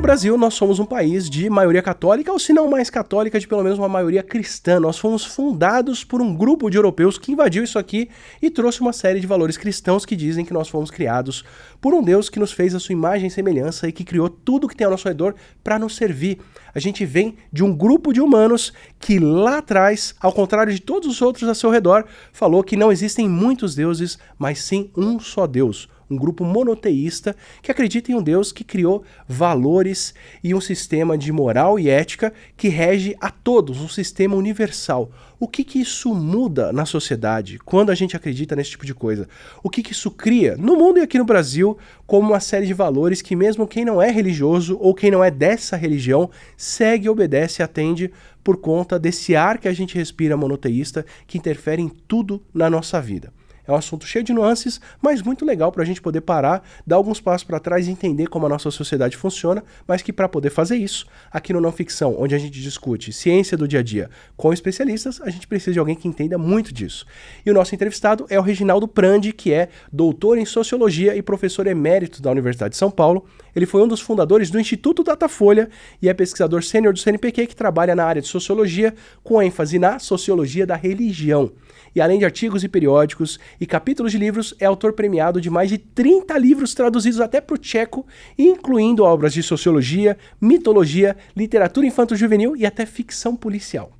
Brasil, nós somos um país de maioria católica, ou se não mais católica, de pelo menos uma maioria cristã. Nós fomos fundados por um grupo de europeus que invadiu isso aqui e trouxe uma série de valores cristãos que dizem que nós fomos criados por um Deus que nos fez a sua imagem e semelhança e que criou tudo que tem ao nosso redor para nos servir. A gente vem de um grupo de humanos que lá atrás, ao contrário de todos os outros a seu redor, falou que não existem muitos deuses, mas sim um só Deus. Um grupo monoteísta que acredita em um Deus que criou valores e um sistema de moral e ética que rege a todos, um sistema universal. O que isso muda na sociedade quando a gente acredita nesse tipo de coisa? O que isso cria no mundo e aqui no Brasil como uma série de valores que mesmo quem não é religioso ou quem não é dessa religião segue, obedece e atende por conta desse ar que a gente respira monoteísta que interfere em tudo na nossa vida. É um assunto cheio de nuances, mas muito legal para a gente poder parar, dar alguns passos para trás e entender como a nossa sociedade funciona, mas que para poder fazer isso, aqui no Não Ficção, onde a gente discute ciência do dia a dia com especialistas, a gente precisa de alguém que entenda muito disso. E o nosso entrevistado é o Reginaldo Prandi, que é doutor em Sociologia e professor emérito da Universidade de São Paulo. Ele foi um dos fundadores do Instituto Datafolha e é pesquisador sênior do CNPq que trabalha na área de Sociologia, com ênfase na Sociologia da Religião. E além de artigos e periódicos e capítulos de livros, é autor premiado de mais de 30 livros traduzidos até para o tcheco, incluindo obras de sociologia, mitologia, literatura infanto-juvenil e até ficção policial.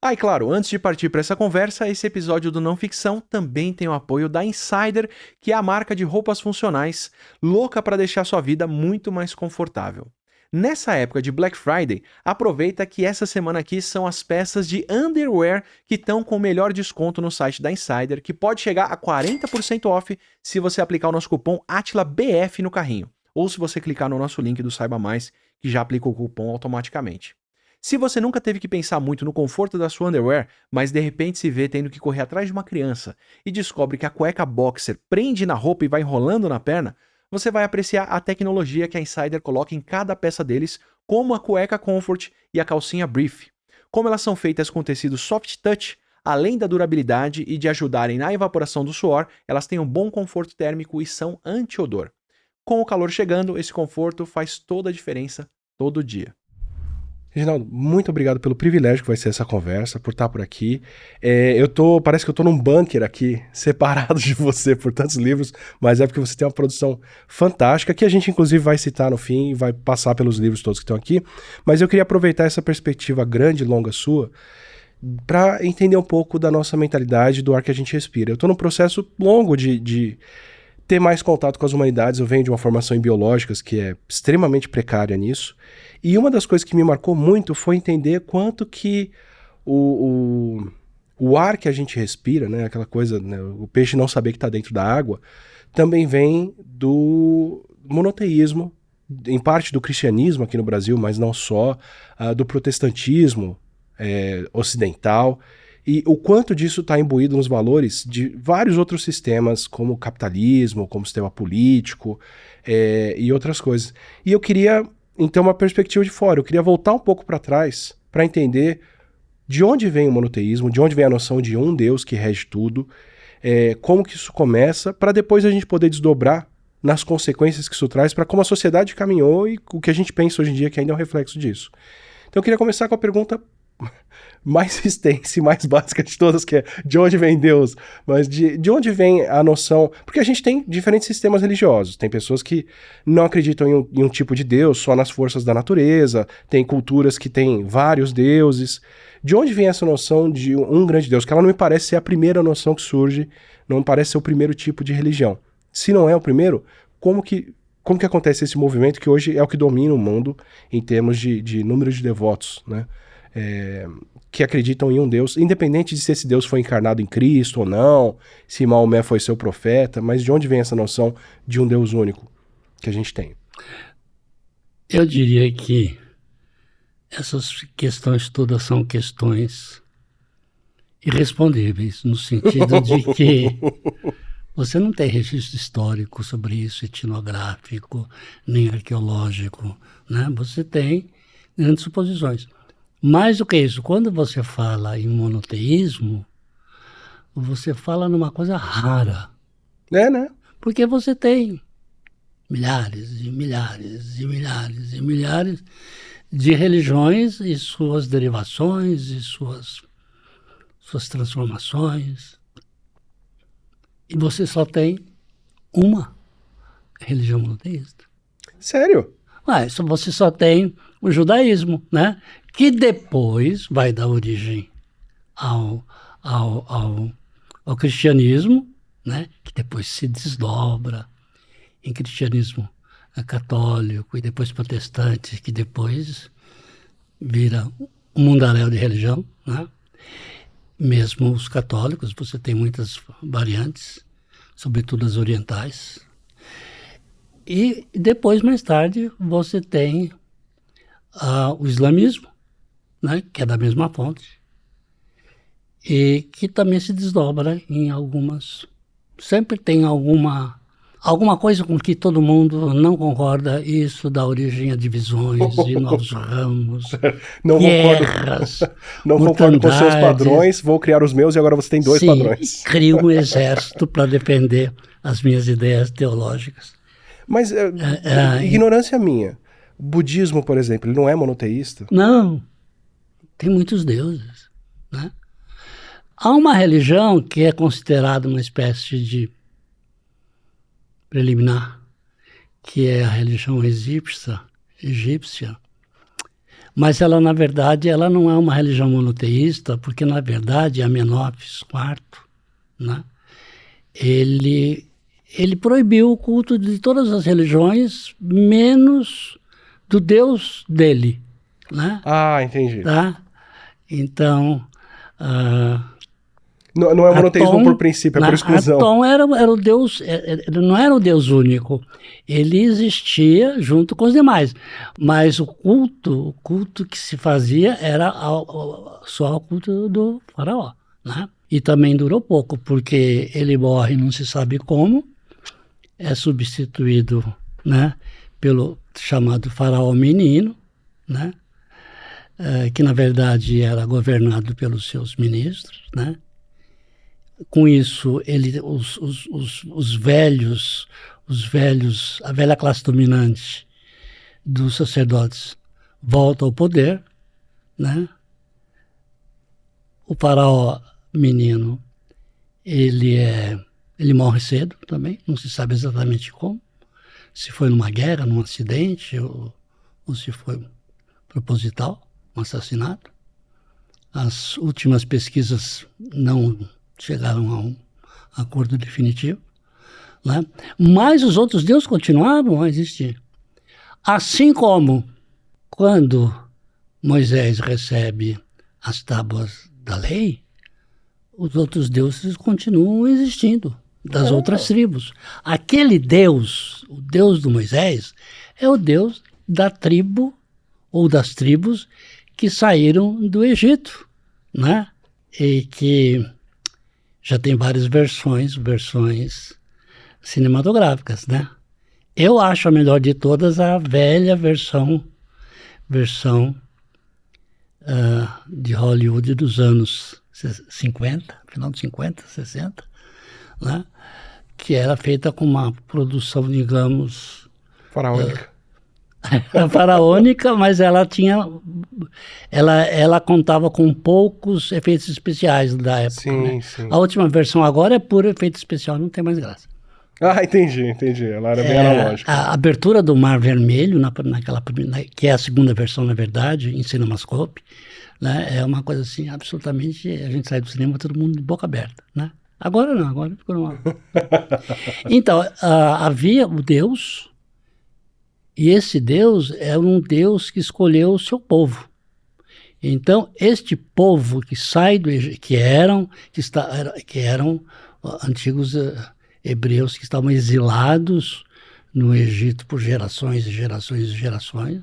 E claro, antes de partir para essa conversa, esse episódio do Não Ficção também tem o apoio da Insider, que é a marca de roupas funcionais, louca para deixar sua vida muito mais confortável. Nessa época de Black Friday, aproveita que essa semana aqui são as peças de underwear que estão com o melhor desconto no site da Insider, que pode chegar a 40% off se você aplicar o nosso cupom ATILABF no carrinho, ou se você clicar no nosso link do Saiba Mais, que já aplica o cupom automaticamente. Se você nunca teve que pensar muito no conforto da sua underwear, mas de repente se vê tendo que correr atrás de uma criança e descobre que a cueca boxer prende na roupa e vai enrolando na perna, você vai apreciar a tecnologia que a Insider coloca em cada peça deles, como a cueca Comfort e a calcinha Brief. Como elas são feitas com tecido soft touch, além da durabilidade e de ajudarem na evaporação do suor, elas têm um bom conforto térmico e são anti-odor. Com o calor chegando, esse conforto faz toda a diferença todo dia. Reginaldo, muito obrigado pelo privilégio que vai ser essa conversa, por estar por aqui. Parece que eu tô num bunker aqui, separado de você por tantos livros, mas é porque você tem uma produção fantástica, que a gente inclusive vai citar no fim e vai passar pelos livros todos que estão aqui. Mas eu queria aproveitar essa perspectiva grande e longa sua para entender um pouco da nossa mentalidade, do ar que a gente respira. Eu tô num processo longo de ter mais contato com as humanidades. Eu venho de uma formação em biológicas que é extremamente precária nisso. E uma das coisas que me marcou muito foi entender quanto que o ar que a gente respira, né, aquela coisa, né, o peixe não saber que está dentro da água, também vem do monoteísmo, em parte do cristianismo aqui no Brasil, mas não só, do protestantismo ocidental, e o quanto disso está imbuído nos valores de vários outros sistemas, como o capitalismo, como o sistema político e outras coisas. E eu queria, então, uma perspectiva de fora. Eu queria voltar um pouco para trás para entender de onde vem o monoteísmo, de onde vem a noção de um Deus que rege tudo, como que isso começa, para depois a gente poder desdobrar nas consequências que isso traz para como a sociedade caminhou e o que a gente pensa hoje em dia que ainda é um reflexo disso. Então eu queria começar com a pergunta mais extensa e mais básica de todas, que é de onde vem Deus, mas de onde vem a noção, porque a gente tem diferentes sistemas religiosos, tem pessoas que não acreditam em um tipo de Deus, só nas forças da natureza, tem culturas que têm vários deuses. De onde vem essa noção de um grande Deus? Que ela não me parece ser a primeira noção que surge, não me parece ser o primeiro tipo de religião. Se não é o primeiro, como que acontece esse movimento que hoje é o que domina o mundo em termos de número de devotos, né? Que acreditam em um Deus, independente de se esse Deus foi encarnado em Cristo ou não, se Maomé foi seu profeta, mas de onde vem essa noção de um Deus único que a gente tem? Eu diria que essas questões todas são questões irrespondíveis, no sentido de que você não tem registro histórico sobre isso, etnográfico, nem arqueológico, né? Você tem grandes suposições. Mais do que isso, quando você fala em monoteísmo, você fala numa coisa rara. Né? Porque você tem milhares e milhares e milhares e milhares de religiões e suas derivações e suas transformações. E você só tem uma religião monoteísta. Sério? Você só tem o judaísmo, né? Que depois vai dar origem ao cristianismo, né? Que depois se desdobra em cristianismo católico e depois protestante, que depois vira um mundaréu de religião, né? Mesmo os católicos, você tem muitas variantes, sobretudo as orientais. E depois, mais tarde, você tem o islamismo, né, que é da mesma fonte, e que também se desdobra em algumas... Sempre tem alguma coisa com que todo mundo não concorda, isso dá origem a divisões e novos ramos, guerras, não concordo com os seus padrões, vou criar os meus e agora você tem 2 padrões. Crio um exército para defender as minhas ideias teológicas. Mas, ignorância minha, o budismo, por exemplo, ele não é monoteísta? Não, tem muitos deuses, né? Há uma religião que é considerada uma espécie de preliminar, que é a religião egípcia, mas ela, na verdade, ela não é uma religião monoteísta, porque, na verdade, Amenófis IV, né, ele proibiu o culto de todas as religiões, menos do Deus dele, né? Ah, entendi. Tá? Então... Não é monoteísmo por princípio, é por exclusão. Atom era o Deus, não era o Deus único. Ele existia junto com os demais. Mas o culto que se fazia era só o culto do faraó, né? E também durou pouco, porque ele morre, não se sabe como, é substituído, né, pelo chamado faraó menino, né? Que na verdade era governado pelos seus ministros, né? Com isso, os velhos, a velha classe dominante dos sacerdotes volta ao poder, né? O faraó menino, ele morre cedo também, não se sabe exatamente como, se foi numa guerra, num acidente, ou se foi proposital, um assassinato. As últimas pesquisas não chegaram a um acordo definitivo, né? Mas os outros deuses continuavam a existir. Assim como quando Moisés recebe as tábuas da lei, os outros deuses continuam existindo, das outras tribos. Aquele Deus, o Deus do Moisés, é o Deus da tribo ou das tribos que saíram do Egito, né? E que já tem várias versões cinematográficas, né? Eu acho a melhor de todas a velha versão de Hollywood dos anos 50, final dos 50, 60, né? Que era feita com uma produção, digamos... faraônica. Faraônica, mas ela contava com poucos efeitos especiais da época. Sim, né? sim. A última versão agora é puro efeito especial, não tem mais graça. Ah, entendi. Ela era bem analógica. A abertura do Mar Vermelho, que é a segunda versão, na verdade, em CinemaScope, né? É uma coisa assim, absolutamente, a gente sai do cinema, todo mundo de boca aberta, né? Agora não, agora ficou normal. Então, havia o Deus... E esse Deus é um Deus que escolheu o seu povo. Então, este povo que sai do Egito, que eram antigos hebreus que estavam exilados no Egito por gerações e gerações e gerações,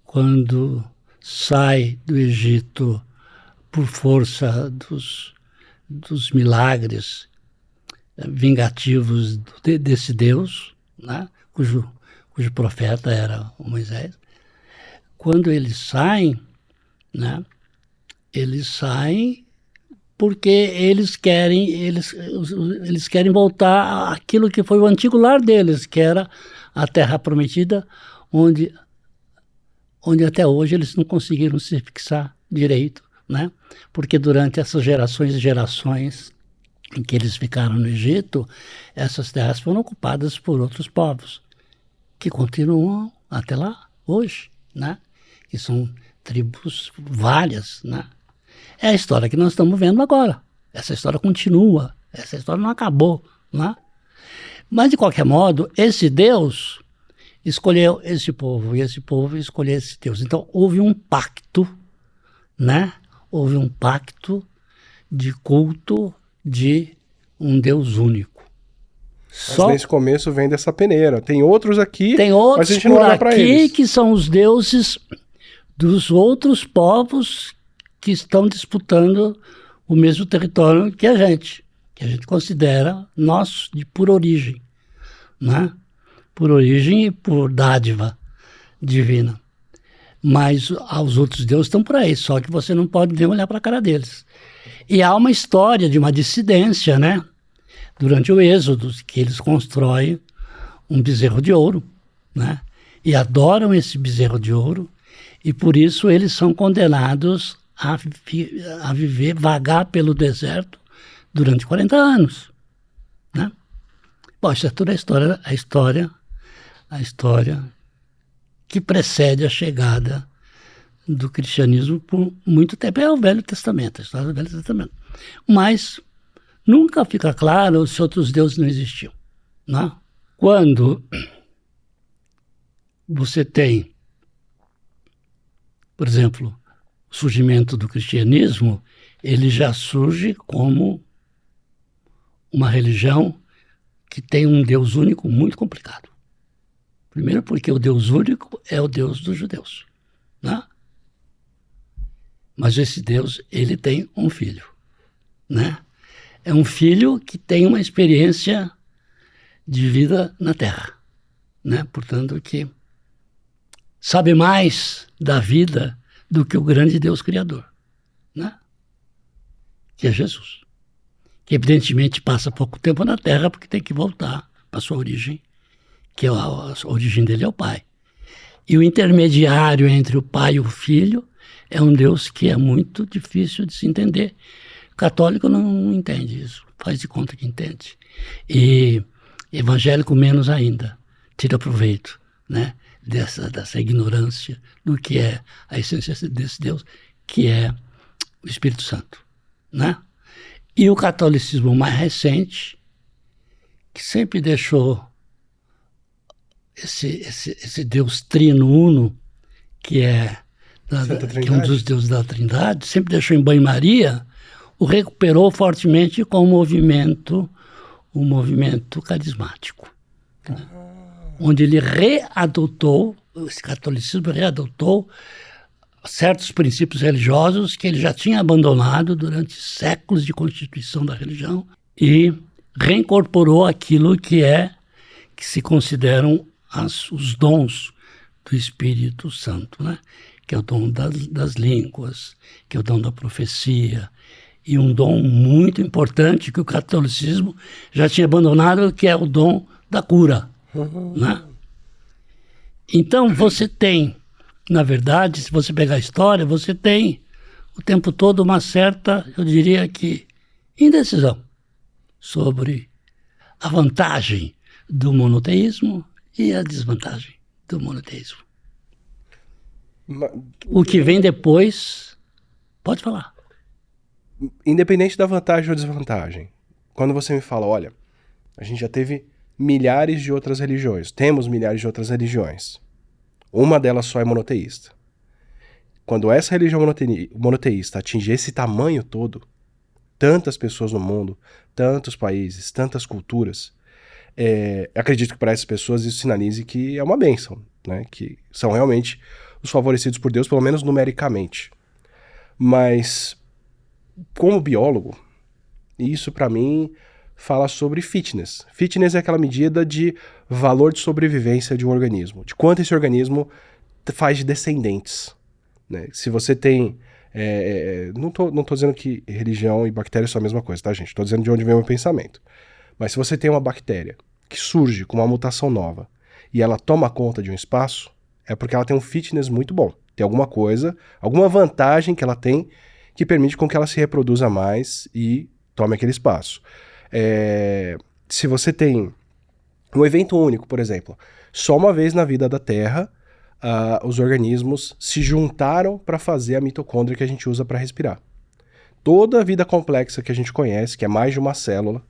quando sai do Egito por força dos milagres vingativos desse Deus, né, cujo profeta era o Moisés, quando eles saem, né, eles saem porque eles querem voltar àquilo que foi o antigo lar deles, que era a Terra Prometida, onde até hoje eles não conseguiram se fixar direito, né? Porque durante essas gerações e gerações em que eles ficaram no Egito, essas terras foram ocupadas por outros povos, que continuam até lá hoje, né? Que são tribos várias, né? É a história que nós estamos vendo agora. Essa história continua, essa história não acabou, né? Mas, de qualquer modo, esse Deus escolheu esse povo, e esse povo escolheu esse Deus. Então, houve um pacto, né? Houve um pacto de culto de um Deus único. Mas nesse começo vem dessa peneira. Tem outros aqui, tem outros mas a gente não olha para eles. Que são os deuses dos outros povos que estão disputando o mesmo território que a gente considera nosso por origem, né? Por origem e por dádiva divina. Mas os outros deuses estão por aí, só que você não pode nem olhar para a cara deles. E há uma história de uma dissidência, né? Durante o Êxodo, que eles constroem um bezerro de ouro, né? E adoram esse bezerro de ouro, e por isso eles são condenados a viver, vagar pelo deserto durante 40 anos, né? Bom, isso é toda a história que precede a chegada do cristianismo por muito tempo. É o Velho Testamento, a história do Velho Testamento. Mas nunca fica claro se outros deuses não existiam, né? Quando você tem, por exemplo, o surgimento do cristianismo, ele já surge como uma religião que tem um Deus único muito complicado. Primeiro porque o Deus único é o Deus dos judeus, né? Mas esse Deus, ele tem um filho, né? É um filho que tem uma experiência de vida na Terra, né? Portanto, que sabe mais da vida do que o grande Deus Criador, né? Que é Jesus. Que evidentemente passa pouco tempo na Terra porque tem que voltar para a sua origem, que a origem dele é o Pai. E o intermediário entre o Pai e o Filho é um Deus que é muito difícil de se entender. O católico não entende isso, faz de conta que entende. E evangélico menos ainda, tira proveito, né, dessa ignorância do que é a essência desse Deus, que é o Espírito Santo, né? E o catolicismo mais recente, que sempre deixou esse Deus trino uno, que é um dos deuses da Trindade, sempre deixou em banho-maria, o recuperou fortemente com o movimento carismático, né? Onde ele esse catolicismo readotou certos princípios religiosos que ele já tinha abandonado durante séculos de constituição da religião e reincorporou aquilo que se consideram os dons do Espírito Santo, né? Que é o dom das línguas, que é o dom da profecia, e um dom muito importante que o catolicismo já tinha abandonado, que é o dom da cura, né? Então você tem, na verdade, se você pegar a história, você tem o tempo todo uma certa, eu diria que, indecisão sobre a vantagem do monoteísmo e a desvantagem do monoteísmo. O que vem depois, pode falar. Independente da vantagem ou desvantagem, quando você me fala, olha, a gente já teve milhares de outras religiões, temos milhares de outras religiões, uma delas só é monoteísta. Quando essa religião monoteísta atingir esse tamanho todo, tantas pessoas no mundo, tantos países, tantas culturas, acredito que para essas pessoas isso sinalize que é uma bênção, né? Que são realmente os favorecidos por Deus, pelo menos numericamente. Mas, como biólogo, isso para mim fala sobre fitness. Fitness é aquela medida de valor de sobrevivência de um organismo, de quanto esse organismo faz de descendentes, né? Se você tem Não tô dizendo que religião e bactéria são a mesma coisa, tá, gente? Tô dizendo de onde vem o meu pensamento. Mas se você tem uma bactéria que surge com uma mutação nova e ela toma conta de um espaço, é porque ela tem um fitness muito bom. Tem alguma coisa, alguma vantagem que ela tem que permite com que ela se reproduza mais e tome aquele espaço. Se você tem um evento único, por exemplo, só uma vez na vida da Terra, os organismos se juntaram para fazer a mitocôndria que a gente usa para respirar. Toda a vida complexa que a gente conhece, que é mais de uma célula,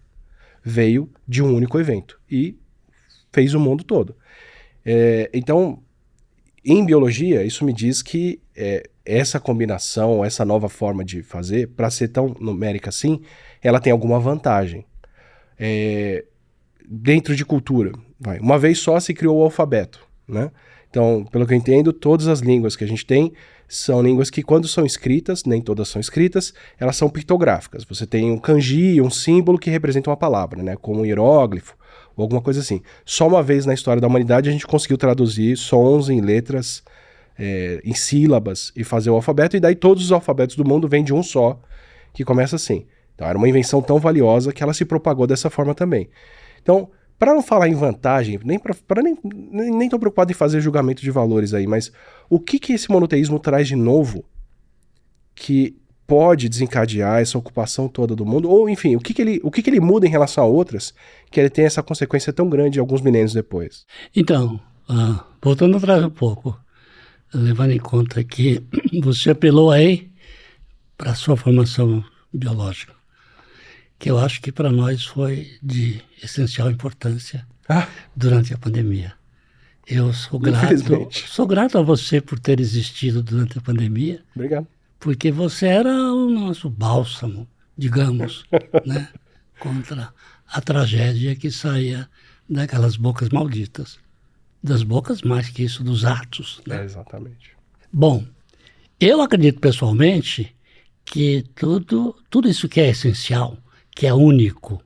veio de um único evento e fez o mundo todo. Então, em biologia, isso me diz que essa combinação, essa nova forma de fazer, para ser tão numérica assim, ela tem alguma vantagem. Dentro de cultura, uma vez só se criou o alfabeto, né? Então, pelo que eu entendo, todas as línguas que a gente tem são línguas que, quando são escritas, nem todas são escritas, elas são pictográficas. Você tem um kanji, um símbolo que representa uma palavra, né? Como um hieróglifo ou alguma coisa assim. Só uma vez na história da humanidade a gente conseguiu traduzir sons em letras, em sílabas e fazer o alfabeto, e daí todos os alfabetos do mundo vêm de um só, que começa assim. Então, era uma invenção tão valiosa que ela se propagou dessa forma também. Então, para não falar em vantagem, nem estou preocupado em fazer julgamento de valores aí, mas o que esse monoteísmo traz de novo que pode desencadear essa ocupação toda do mundo? Ou, enfim, o que ele muda em relação a outras que ele tem essa consequência tão grande alguns milênios depois? Então, voltando atrás um pouco, levando em conta que você apelou aí para a sua formação biológica, que eu acho que para nós foi de essencial importância durante a pandemia. Eu sou grato a você por ter existido durante a pandemia. Obrigado. Porque você era o nosso bálsamo, digamos, né, contra a tragédia que saía daquelas bocas malditas. Das bocas, mais que isso, dos atos. Né? Exatamente. Bom, eu acredito pessoalmente que tudo isso que é essencial, que é único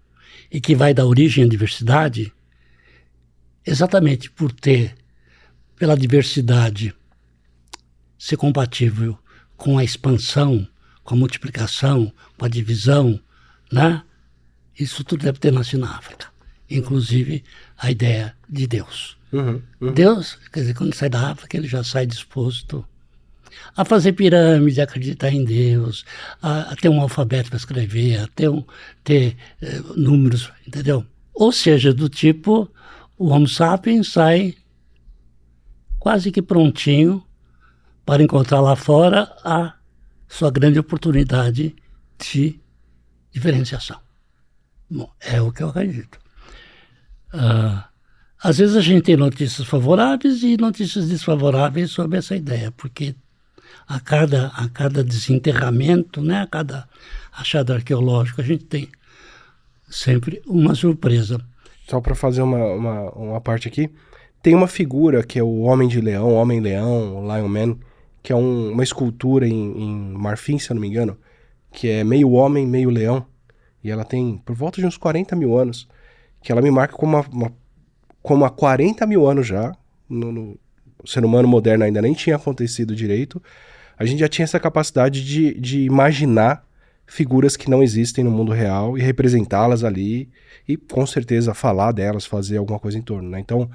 e que vai dar origem à diversidade, exatamente por pela diversidade, ser compatível com a expansão, com a multiplicação, com a divisão, né? Isso tudo deve ter nascido na África. Inclusive a ideia de Deus. Deus, quer dizer, quando sai da África, ele já sai disposto a fazer pirâmide, a acreditar em Deus, a ter um alfabeto para escrever, a ter números, entendeu? Ou seja, do tipo, o Homo sapiens sai quase que prontinho para encontrar lá fora a sua grande oportunidade de diferenciação. Bom, é o que eu acredito. Às vezes a gente tem notícias favoráveis e notícias desfavoráveis sobre essa ideia, porque a cada desenterramento, né, a cada achado arqueológico, a gente tem sempre uma surpresa. Só para fazer uma parte aqui, tem uma figura que é o Homem de Leão, Homem-Leão, Lion Man, que é uma escultura em marfim, se eu não me engano, que é meio homem, meio leão, e ela tem por volta de uns 40 mil anos, que ela me marca como há 40 mil anos já, o ser humano moderno ainda nem tinha acontecido direito, a gente já tinha essa capacidade de imaginar figuras que não existem no mundo real e representá-las ali e com certeza falar delas, fazer alguma coisa em torno, né? Então,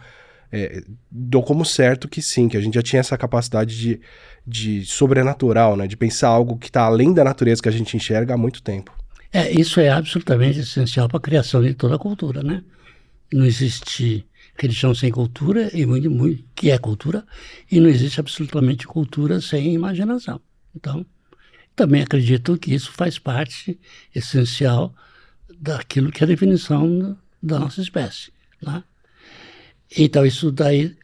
dou como certo que sim, que a gente já tinha essa capacidade de sobrenatural, né? De pensar algo que está além da natureza que a gente enxerga há muito tempo. Isso é absolutamente essencial para a criação de toda a cultura, né? Não existe religião sem cultura, e muito, que é cultura, e não existe absolutamente cultura sem imaginação. Então, também acredito que isso faz parte essencial daquilo que é a definição da nossa espécie, né? Então, isso daí...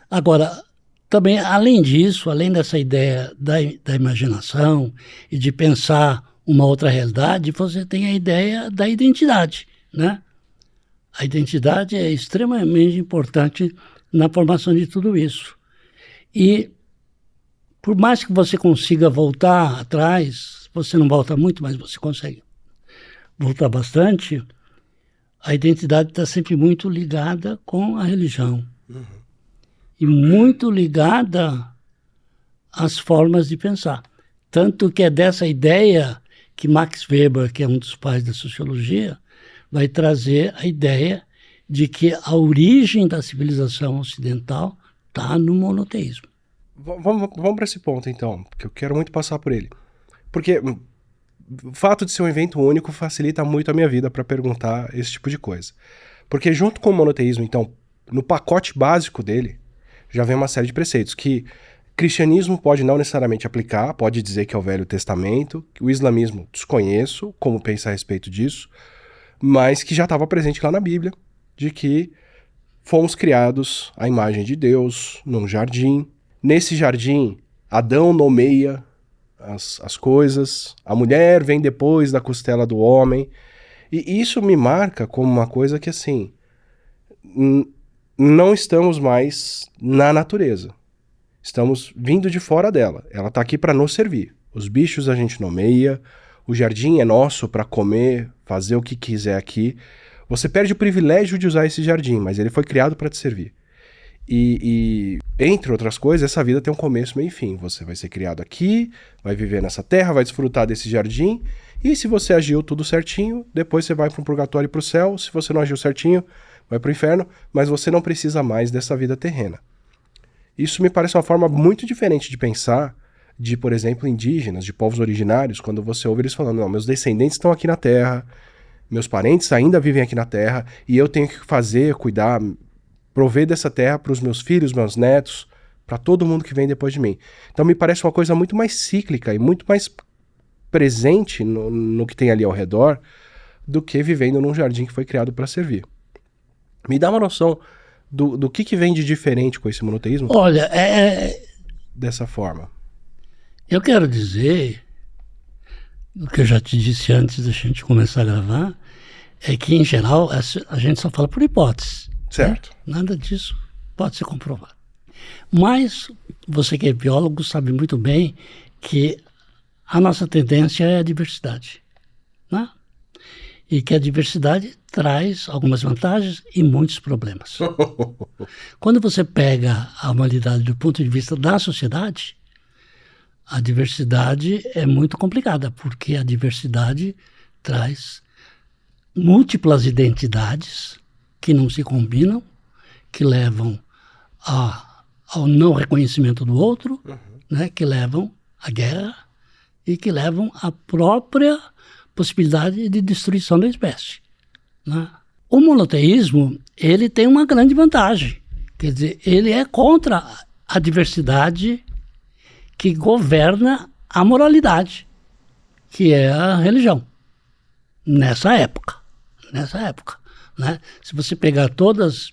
Agora, também, além disso, além dessa ideia da imaginação e de pensar uma outra realidade, você tem a ideia da identidade, né? A identidade é extremamente importante na formação de tudo isso. E, por mais que você consiga voltar atrás, você não volta muito, mas você consegue voltar bastante, a identidade está sempre muito ligada com a religião. E muito ligada às formas de pensar. Tanto que é dessa ideia que Max Weber, que é um dos pais da sociologia, vai trazer a ideia de que a origem da civilização ocidental está no monoteísmo. Vamos para esse ponto, então, porque eu quero muito passar por ele. Porque o fato de ser um evento único facilita muito a minha vida para perguntar esse tipo de coisa. Porque junto com o monoteísmo, então, no pacote básico dele, já vem uma série de preceitos que o cristianismo pode não necessariamente aplicar, pode dizer que é o Velho Testamento, que o islamismo desconheço como pensa a respeito disso, mas que já estava presente lá na Bíblia, de que fomos criados à imagem de Deus, num jardim. Nesse jardim, Adão nomeia as coisas, a mulher vem depois da costela do homem, e isso me marca como uma coisa que, assim, não estamos mais na natureza. Estamos vindo de fora dela. Ela está aqui para nos servir. Os bichos a gente nomeia, o jardim é nosso para comer, fazer o que quiser aqui. Você perde o privilégio de usar esse jardim, mas ele foi criado para te servir. E, entre outras coisas, essa vida tem um começo, meio e fim. Você vai ser criado aqui, vai viver nessa terra, vai desfrutar desse jardim, e se você agiu tudo certinho, depois você vai para um purgatório e para o céu. Se você não agiu certinho, vai para o inferno, mas você não precisa mais dessa vida terrena. Isso me parece uma forma muito diferente de pensar de, por exemplo, indígenas, de povos originários, quando você ouve eles falando, não, meus descendentes estão aqui na terra, meus parentes ainda vivem aqui na terra, e eu tenho que fazer, cuidar, prover dessa terra para os meus filhos, meus netos, para todo mundo que vem depois de mim. Então me parece uma coisa muito mais cíclica e muito mais presente no que tem ali ao redor do que vivendo num jardim que foi criado para servir. Me dá uma noção do que vem de diferente com esse monoteísmo? Olha, dessa forma. Eu quero dizer, o que eu já te disse antes da gente começar a gravar, é que, em geral, a gente só fala por hipótese. Certo. Né? Nada disso pode ser comprovado. Mas você que é biólogo sabe muito bem que a nossa tendência é a diversidade. Né? E que a diversidade traz algumas vantagens e muitos problemas. Quando você pega a humanidade do ponto de vista da sociedade, a diversidade é muito complicada, porque a diversidade traz múltiplas identidades que não se combinam, que levam ao não reconhecimento do outro, né, que levam à guerra e que levam à própria possibilidade de destruição da espécie. Né? O monoteísmo, ele tem uma grande vantagem, quer dizer, ele é contra a diversidade que governa a moralidade, que é a religião, nessa época. Né? Se você pegar todos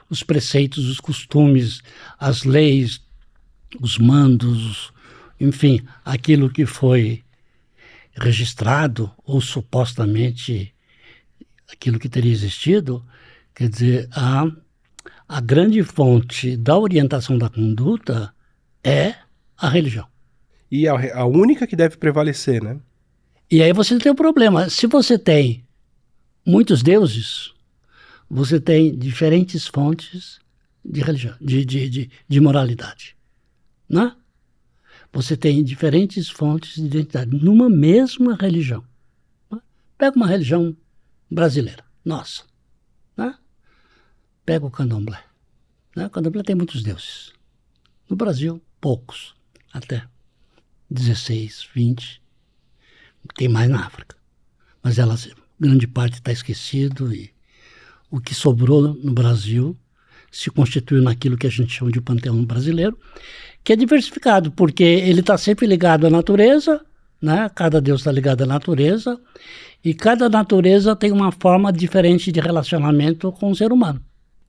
os preceitos, os costumes, as leis, os mandos, enfim, aquilo que foi registrado ou supostamente aquilo que teria existido, quer dizer, a grande fonte da orientação da conduta é a religião. E a única que deve prevalecer, né? E aí você tem um problema. Se você tem muitos deuses, você tem diferentes fontes de religião, de moralidade. Né? Você tem diferentes fontes de identidade numa mesma religião. Né? Pega uma religião brasileira, nossa. Né? Pega o candomblé. Né? O candomblé tem muitos deuses. No Brasil, poucos. Até 16, 20. Tem mais na África. Mas grande parte está esquecido e o que sobrou no Brasil se constituiu naquilo que a gente chama de panteão brasileiro, que é diversificado, porque ele está sempre ligado à natureza, né? Cada deus está ligado à natureza, e cada natureza tem uma forma diferente de relacionamento com o ser humano.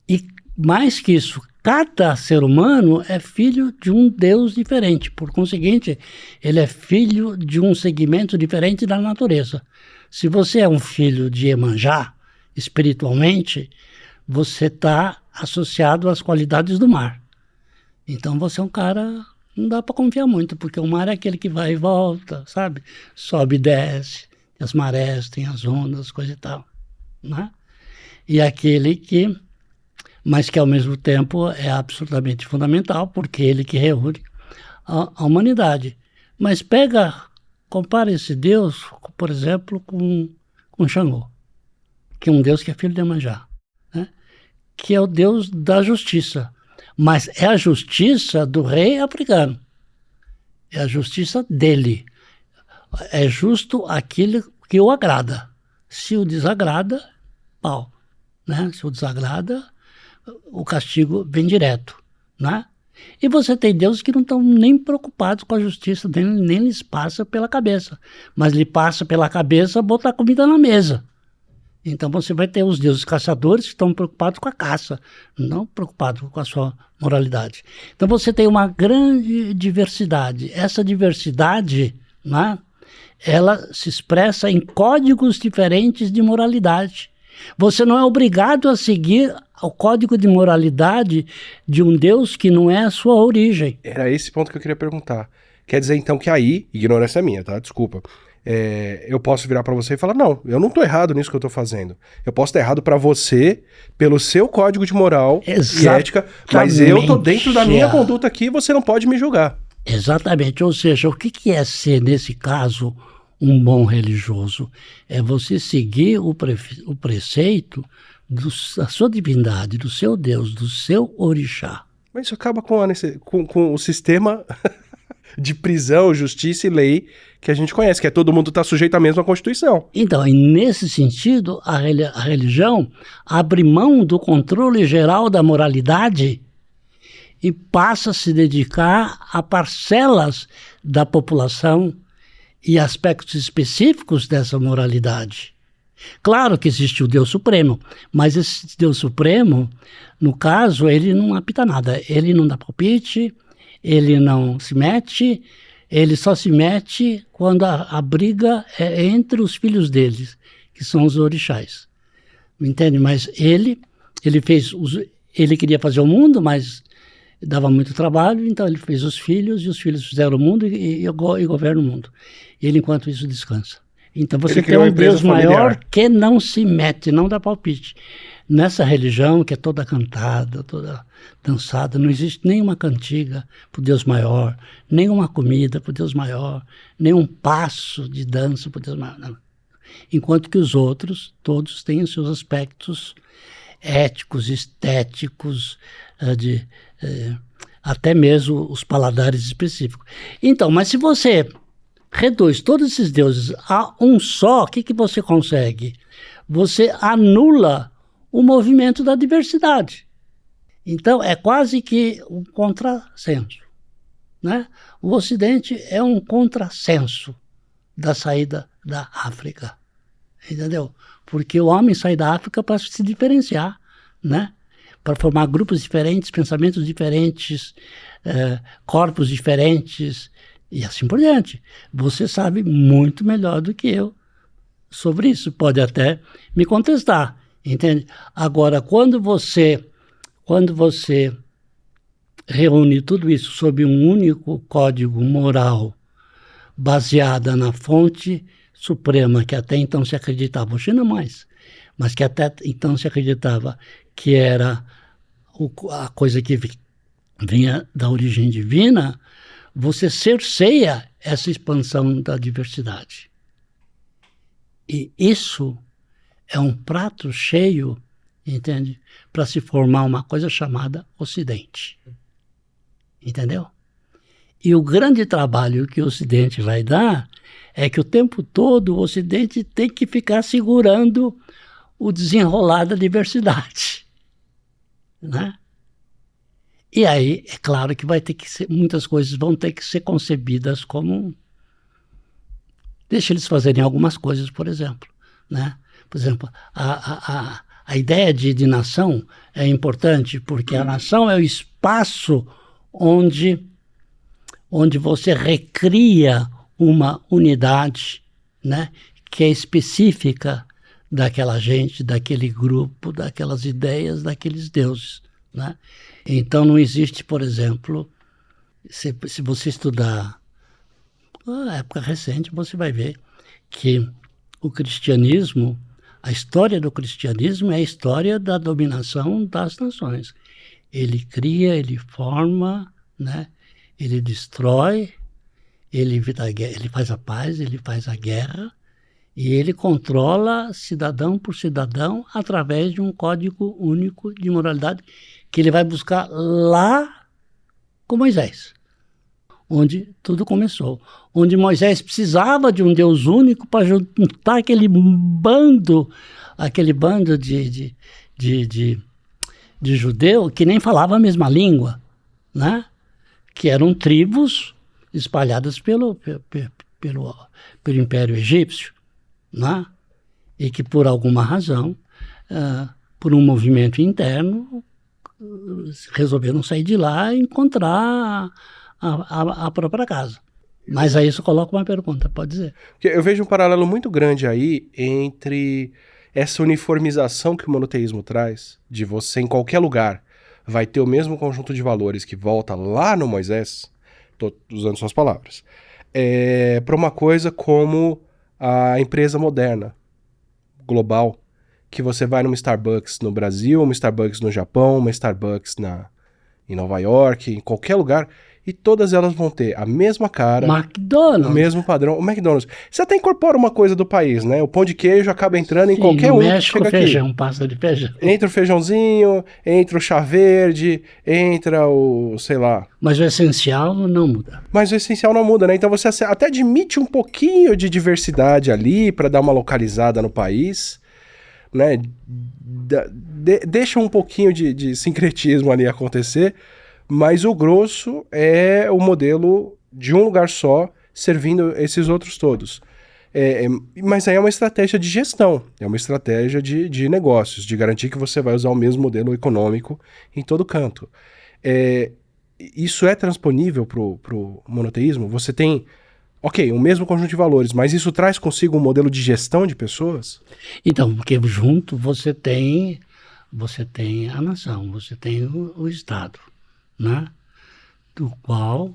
E mais que isso, cada ser humano é filho de um deus diferente, por conseguinte, ele é filho de um segmento diferente da natureza. Se você é um filho de Iemanjá, espiritualmente, você está associado às qualidades do mar. Então você é um cara, não dá para confiar muito, porque o mar é aquele que vai e volta, sabe? Sobe e desce, tem as marés, tem as ondas, coisa e tal. Né? E aquele que, mas que ao mesmo tempo é absolutamente fundamental, porque ele que reúne a humanidade. Mas compara esse Deus, por exemplo, com Xangô, que é um Deus que é filho de Iemanjá, né? Que é o Deus da justiça. Mas é a justiça do rei africano. É a justiça dele. É justo aquilo que o agrada. Se o desagrada, pau. Né? Se o desagrada, o castigo vem direto. Né? E você tem deuses que não estão nem preocupados com a justiça, nem lhes passa pela cabeça. Mas lhe passa pela cabeça botar comida na mesa. Então você vai ter os deuses caçadores que estão preocupados com a caça, não preocupados com a sua moralidade. Então você tem uma grande diversidade. Essa diversidade, né, ela se expressa em códigos diferentes de moralidade. Você não é obrigado a seguir o código de moralidade de um Deus que não é a sua origem. Era esse ponto que eu queria perguntar. Quer dizer então que aí, ignorância minha, tá? Desculpa. Eu posso virar pra você e falar, não, eu não tô errado nisso que eu tô fazendo. Eu posso estar errado pra você, pelo seu código de moral e ética, mas eu tô dentro da minha conduta aqui e você não pode me julgar. Exatamente, ou seja, o que é ser, nesse caso, um bom religioso? É você seguir o preceito da sua divindade, do seu Deus, do seu orixá. Mas isso acaba com o sistema de prisão, justiça e lei que a gente conhece, que é todo mundo está sujeito à mesma Constituição. Então, e nesse sentido, a religião abre mão do controle geral da moralidade e passa a se dedicar a parcelas da população e aspectos específicos dessa moralidade. Claro que existe o Deus Supremo, mas esse Deus Supremo, no caso, ele não apita nada, ele não dá palpite, ele não se mete, ele só se mete quando a briga é entre os filhos deles, que são os orixás. Entende? Mas ele queria fazer o mundo, mas dava muito trabalho, então ele fez os filhos, e os filhos fizeram o mundo e governa o mundo. E ele, enquanto isso, descansa. Então você tem um Deus maior que não se mete, não dá palpite. Nessa religião que é toda cantada, toda dançada, não existe nenhuma cantiga para o Deus maior, nenhuma comida para o Deus maior, nenhum passo de dança para o Deus maior. Não. Enquanto que os outros, todos têm os seus aspectos éticos, estéticos, até mesmo os paladares específicos. Então, mas se você reduz todos esses deuses a um só, o que você consegue? Você anula o movimento da diversidade. Então, é quase que um contrassenso, né? O Ocidente é um contrassenso da saída da África, entendeu? Porque o homem sai da África para se diferenciar, né? Para formar grupos diferentes, pensamentos diferentes, corpos diferentes, e assim por diante. Você sabe muito melhor do que eu sobre isso. Pode até me contestar, entende? Agora, quando você reúne tudo isso sob um único código moral, baseada na fonte suprema, que até então se acreditava, hoje não mais, mas que até então se acreditava que era a coisa que vinha da origem divina, você cerceia essa expansão da diversidade. E isso é um prato cheio, entende? Para se formar uma coisa chamada Ocidente. Entendeu? E o grande trabalho que o Ocidente vai dar é que o tempo todo o Ocidente tem que ficar segurando o desenrolar da diversidade. Né? E aí, é claro que vai ter que ser, muitas coisas vão ter que ser concebidas como... Deixa eles fazerem algumas coisas, por exemplo. Né? Por exemplo, a ideia de nação é importante porque a nação é o espaço onde você recria uma unidade, né, que é específica daquela gente, daquele grupo, daquelas ideias, daqueles deuses. Né? Então não existe, por exemplo, se você estudar a época recente, você vai ver que o cristianismo, a história do cristianismo é a história da dominação das nações. Ele cria, ele forma, né? ele destrói, ele evita a guerra, ele faz a paz, ele faz a guerra, e ele controla cidadão por cidadão através de um código único de moralidade que ele vai buscar lá com Moisés, onde tudo começou. Onde Moisés precisava de um Deus único para juntar aquele bando de judeu que nem falava a mesma língua, né? Que eram tribos espalhadas pelo Império Egípcio, né? E que por alguma razão, por um movimento interno, resolveram sair de lá e encontrar a própria casa. Mas aí isso coloca uma pergunta, pode dizer. Eu vejo um paralelo muito grande aí entre essa uniformização que o monoteísmo traz, de você em qualquer lugar vai ter o mesmo conjunto de valores que volta lá no Moisés, estou usando suas palavras, para uma coisa como a empresa moderna, global, que você vai numa Starbucks no Brasil, uma Starbucks no Japão, uma Starbucks em Nova York, em qualquer lugar, e todas elas vão ter a mesma cara, McDonald's. o mesmo padrão. O McDonald's. Você até incorpora uma coisa do país, né? O pão de queijo acaba entrando em qualquer no um México, que chega feijão, aqui. pasta de feijão. Entra o feijãozinho, entra o chá verde, entra o, sei lá. Mas o essencial não muda. Mas o essencial não muda, né? Então você até admite um pouquinho de diversidade ali para dar uma localizada no país, né? Deixa um pouquinho de sincretismo ali acontecer, mas o grosso é o modelo de um lugar só, servindo esses outros todos. Mas aí é uma estratégia de gestão, é uma estratégia de negócios, de garantir que você vai usar o mesmo modelo econômico em todo canto. Isso é transponível pro monoteísmo? Você tem, ok, o mesmo conjunto de valores, mas isso traz consigo um modelo de gestão de pessoas? Então, porque junto você tem a nação, você tem o Estado, né? Do qual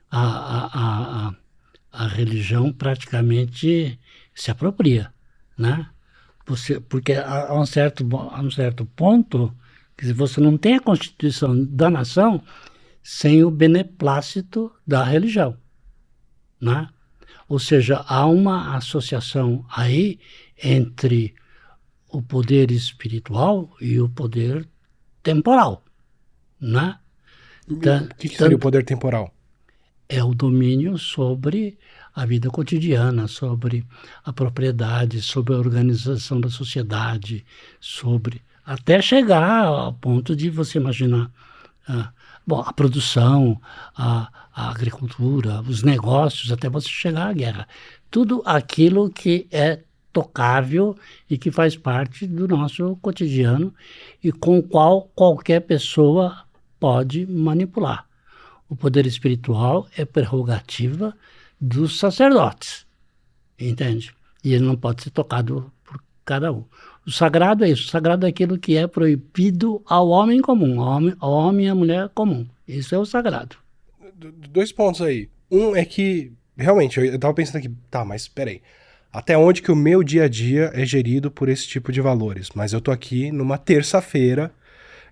a religião praticamente se apropria, né? Porque a um certo ponto, que você não tem a constituição da nação sem o beneplácito da religião, né? Ou seja, há uma associação aí entre o poder espiritual e o poder temporal, né? O que seria o poder temporal? É o domínio sobre a vida cotidiana, sobre a propriedade, sobre a organização da sociedade, até chegar ao ponto de você imaginar a produção, a agricultura, os negócios, até você chegar à guerra. Tudo aquilo que é tocável e que faz parte do nosso cotidiano e com o qual qualquer pessoa pode manipular. O poder espiritual é prerrogativa dos sacerdotes, entende? E ele não pode ser tocado por cada um. O sagrado é isso. O sagrado é aquilo que é proibido ao homem comum, ao homem e à mulher comum. Isso é o sagrado. 2 pontos aí. Um é que, realmente, eu tava pensando aqui, tá, mas peraí. Até onde que o meu dia a dia é gerido por esse tipo de valores? Mas eu tô aqui numa terça-feira,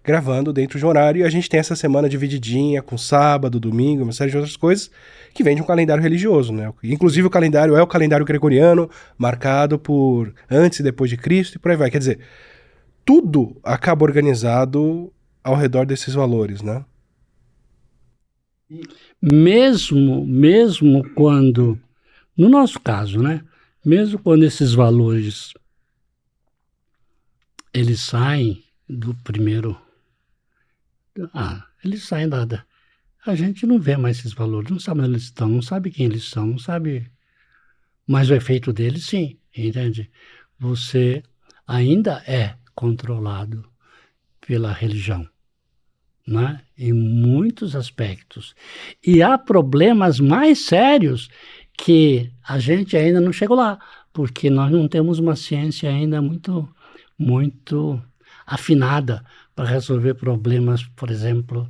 gravando dentro de um horário, e a gente tem essa semana divididinha com sábado, domingo, uma série de outras coisas, que vem de um calendário religioso, né? Inclusive o calendário é o calendário gregoriano, marcado por antes e depois de Cristo, e por aí vai. Quer dizer, tudo acaba organizado ao redor desses valores, né? Mesmo quando, no nosso caso, né? Mesmo quando esses valores eles saem do primeiro... eles saem a gente não vê mais esses valores, não sabe onde eles estão, não sabe quem eles são, não sabe... Mas o efeito deles, sim, entende? Você ainda é controlado pela religião, né? Em muitos aspectos. E há problemas mais sérios que a gente ainda não chegou lá, porque nós não temos uma ciência ainda muito afinada para resolver problemas, por exemplo,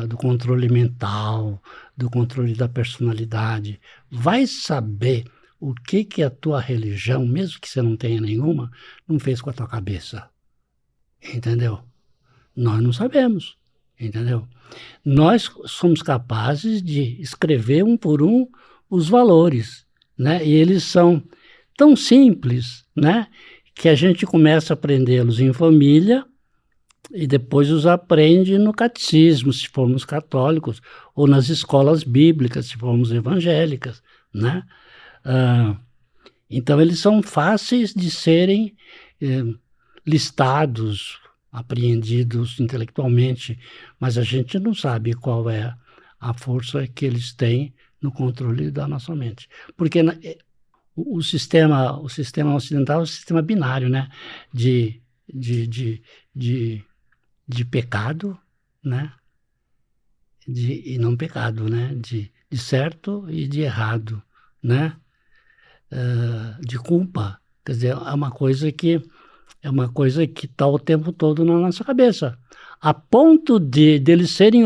do controle mental, do controle da personalidade. Vai saber o que a tua religião, mesmo que você não tenha nenhuma, não fez com a tua cabeça. Entendeu? Nós não sabemos. entendeu? Nós somos capazes de escrever um por um os valores, né? E eles são tão simples, né? Que a gente começa a aprendê-los em família e depois os aprende no catecismo, se formos católicos, ou nas escolas bíblicas, se formos evangélicas, né? Então, eles são fáceis de serem listados, apreendidos intelectualmente, mas a gente não sabe qual é a força que eles têm no controle da nossa mente. Porque o sistema ocidental é um sistema binário, né? De pecado, né? E não pecado, né? De certo e de errado, né? De culpa. Quer dizer, é uma coisa que está o tempo todo na nossa cabeça. A ponto de eles serem,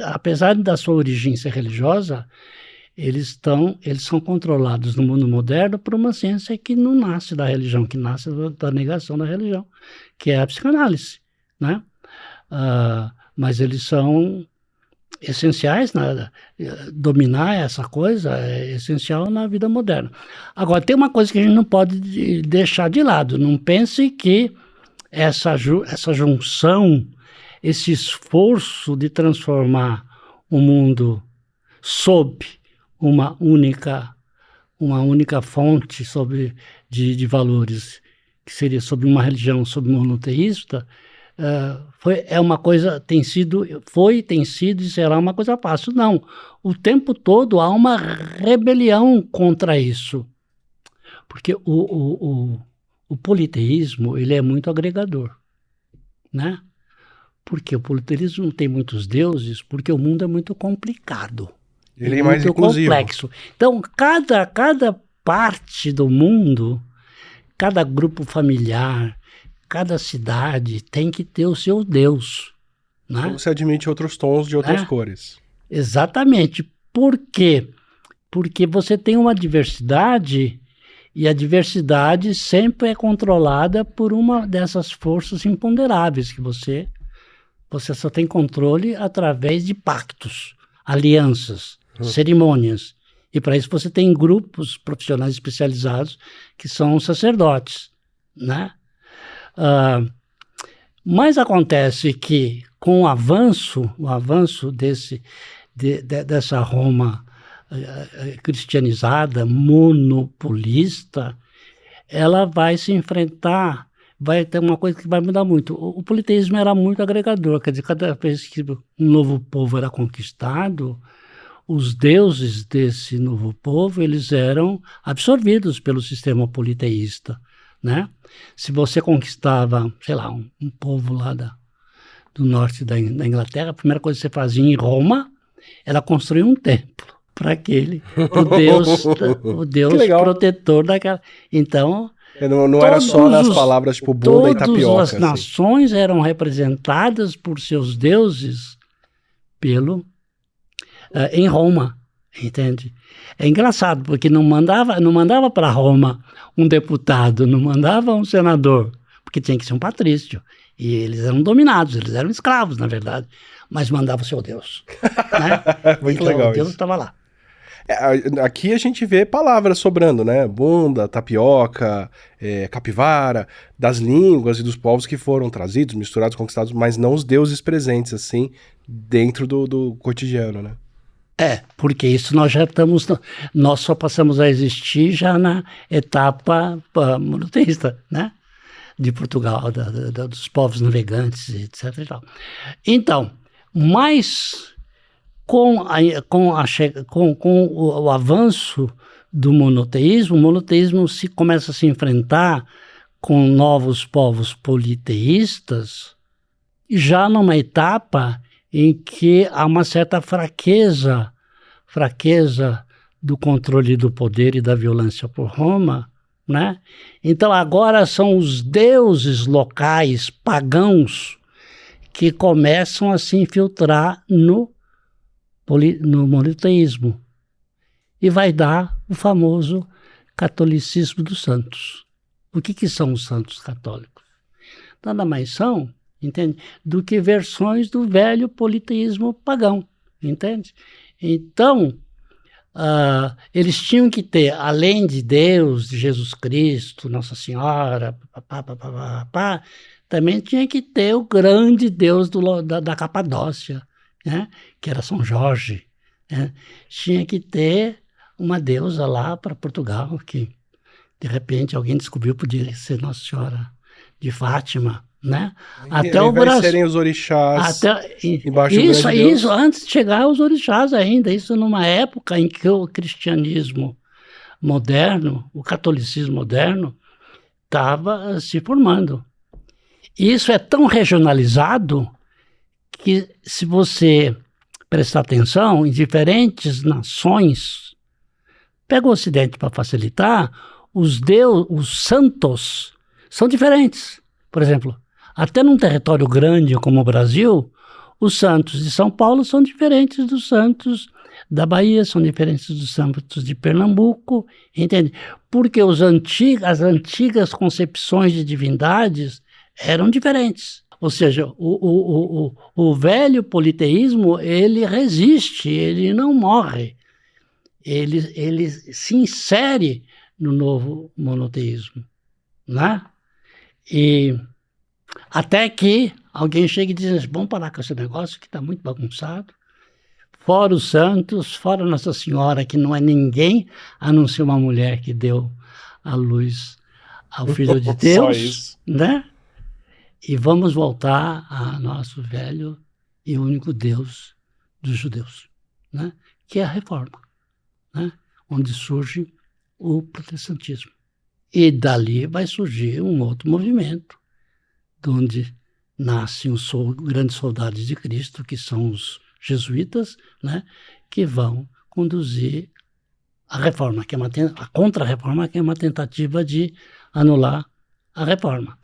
apesar da sua origem ser religiosa, eles são controlados no mundo moderno por uma ciência que não nasce da religião, que nasce da negação da religião, que é a psicanálise, né? Mas eles são essenciais, dominar essa coisa é essencial na vida moderna. Agora, tem uma coisa que a gente não pode deixar de lado. Não pense que essa junção, esse esforço de transformar o mundo sob uma única fonte de valores, que seria sobre uma religião, sobre monoteísta, tem sido e será uma coisa fácil. Não, o tempo todo há uma rebelião contra isso, porque o politeísmo ele é muito agregador, né? Porque o politeísmo não tem muitos deuses, porque o mundo é muito complicado. Ele é mais inclusivo. Complexo. Então, cada parte do mundo, cada grupo familiar, cada cidade tem que ter o seu Deus, né? Então você admite outros tons de outras cores. Exatamente. Por quê? Porque você tem uma diversidade e a diversidade sempre é controlada por uma dessas forças imponderáveis que você só tem controle através de pactos, alianças, cerimônias. E para isso você tem grupos profissionais especializados que são sacerdotes, né? Mas acontece que com o avanço dessa Roma cristianizada, monopolista, ela vai se enfrentar, vai ter uma coisa que vai mudar muito. O politeísmo era muito agregador, quer dizer, cada vez que um novo povo era conquistado, os deuses desse novo povo, eles eram absorvidos pelo sistema politeísta, né? Se você conquistava, sei lá, um povo lá do norte da Inglaterra, a primeira coisa que você fazia em Roma era construir um templo para o Deus protetor daquela. Então, não era só nas palavras tipo Buda e tapioca. Todas as nações eram representadas por seus deuses em Roma, entende? É engraçado, porque não mandava para Roma um deputado, não mandava um senador, porque tinha que ser um patrício. E eles eram dominados, eles eram escravos, na verdade, mas mandava o seu Deus. Né? Muito então, legal o Deus isso. estava lá. Aqui a gente vê palavras sobrando, né? Bunda, tapioca, capivara, das línguas e dos povos que foram trazidos, misturados, conquistados, mas não os deuses presentes, assim, dentro do cotidiano, né? Porque isso nós só passamos a existir já na etapa monoteísta, né? De Portugal, dos povos navegantes, etc. E tal. Então, mas com o avanço do monoteísmo, o monoteísmo começa a se enfrentar com novos povos politeístas, já numa etapa em que há uma certa fraqueza do controle do poder e da violência por Roma, né? Então agora são os deuses locais pagãos que começam a se infiltrar no monoteísmo e vai dar o famoso catolicismo dos santos. O que são os santos católicos? Nada mais são entende? Do que versões do velho politeísmo pagão, entende? Então, eles tinham que ter, além de Deus, de Jesus Cristo, Nossa Senhora, também tinha que ter o grande Deus da Capadócia, né? Que era São Jorge. Né? Tinha que ter uma deusa lá para Portugal, que de repente alguém descobriu podia ser Nossa Senhora de Fátima. Né? Até o Brasil serem os orixás embaixo do grande Deus. Isso antes de chegar aos orixás ainda, isso numa época em que o cristianismo moderno, o catolicismo moderno, estava se formando. E isso é tão regionalizado que, se você prestar atenção, em diferentes nações, pega o Ocidente para facilitar, os santos são diferentes. Por exemplo, até num território grande como o Brasil, os santos de São Paulo são diferentes dos santos da Bahia, são diferentes dos santos de Pernambuco, entende? Porque as antigas concepções de divindades eram diferentes. Ou seja, o velho politeísmo, ele resiste, ele não morre. Ele se insere no novo monoteísmo, né? E até que alguém chega e diz assim, vamos parar com esse negócio que está muito bagunçado. Fora os santos, fora Nossa Senhora, que não é ninguém, a não ser uma mulher que deu a luz ao Filho de Deus. Só isso. Né? E vamos voltar a nosso velho e único Deus dos judeus, né? Que é a Reforma, né? Onde surge o protestantismo. E dali vai surgir um outro movimento, onde nascem os grandes soldados de Cristo, que são os jesuítas, né, que vão conduzir a reforma, que é a contra-reforma, que é uma tentativa de anular a reforma.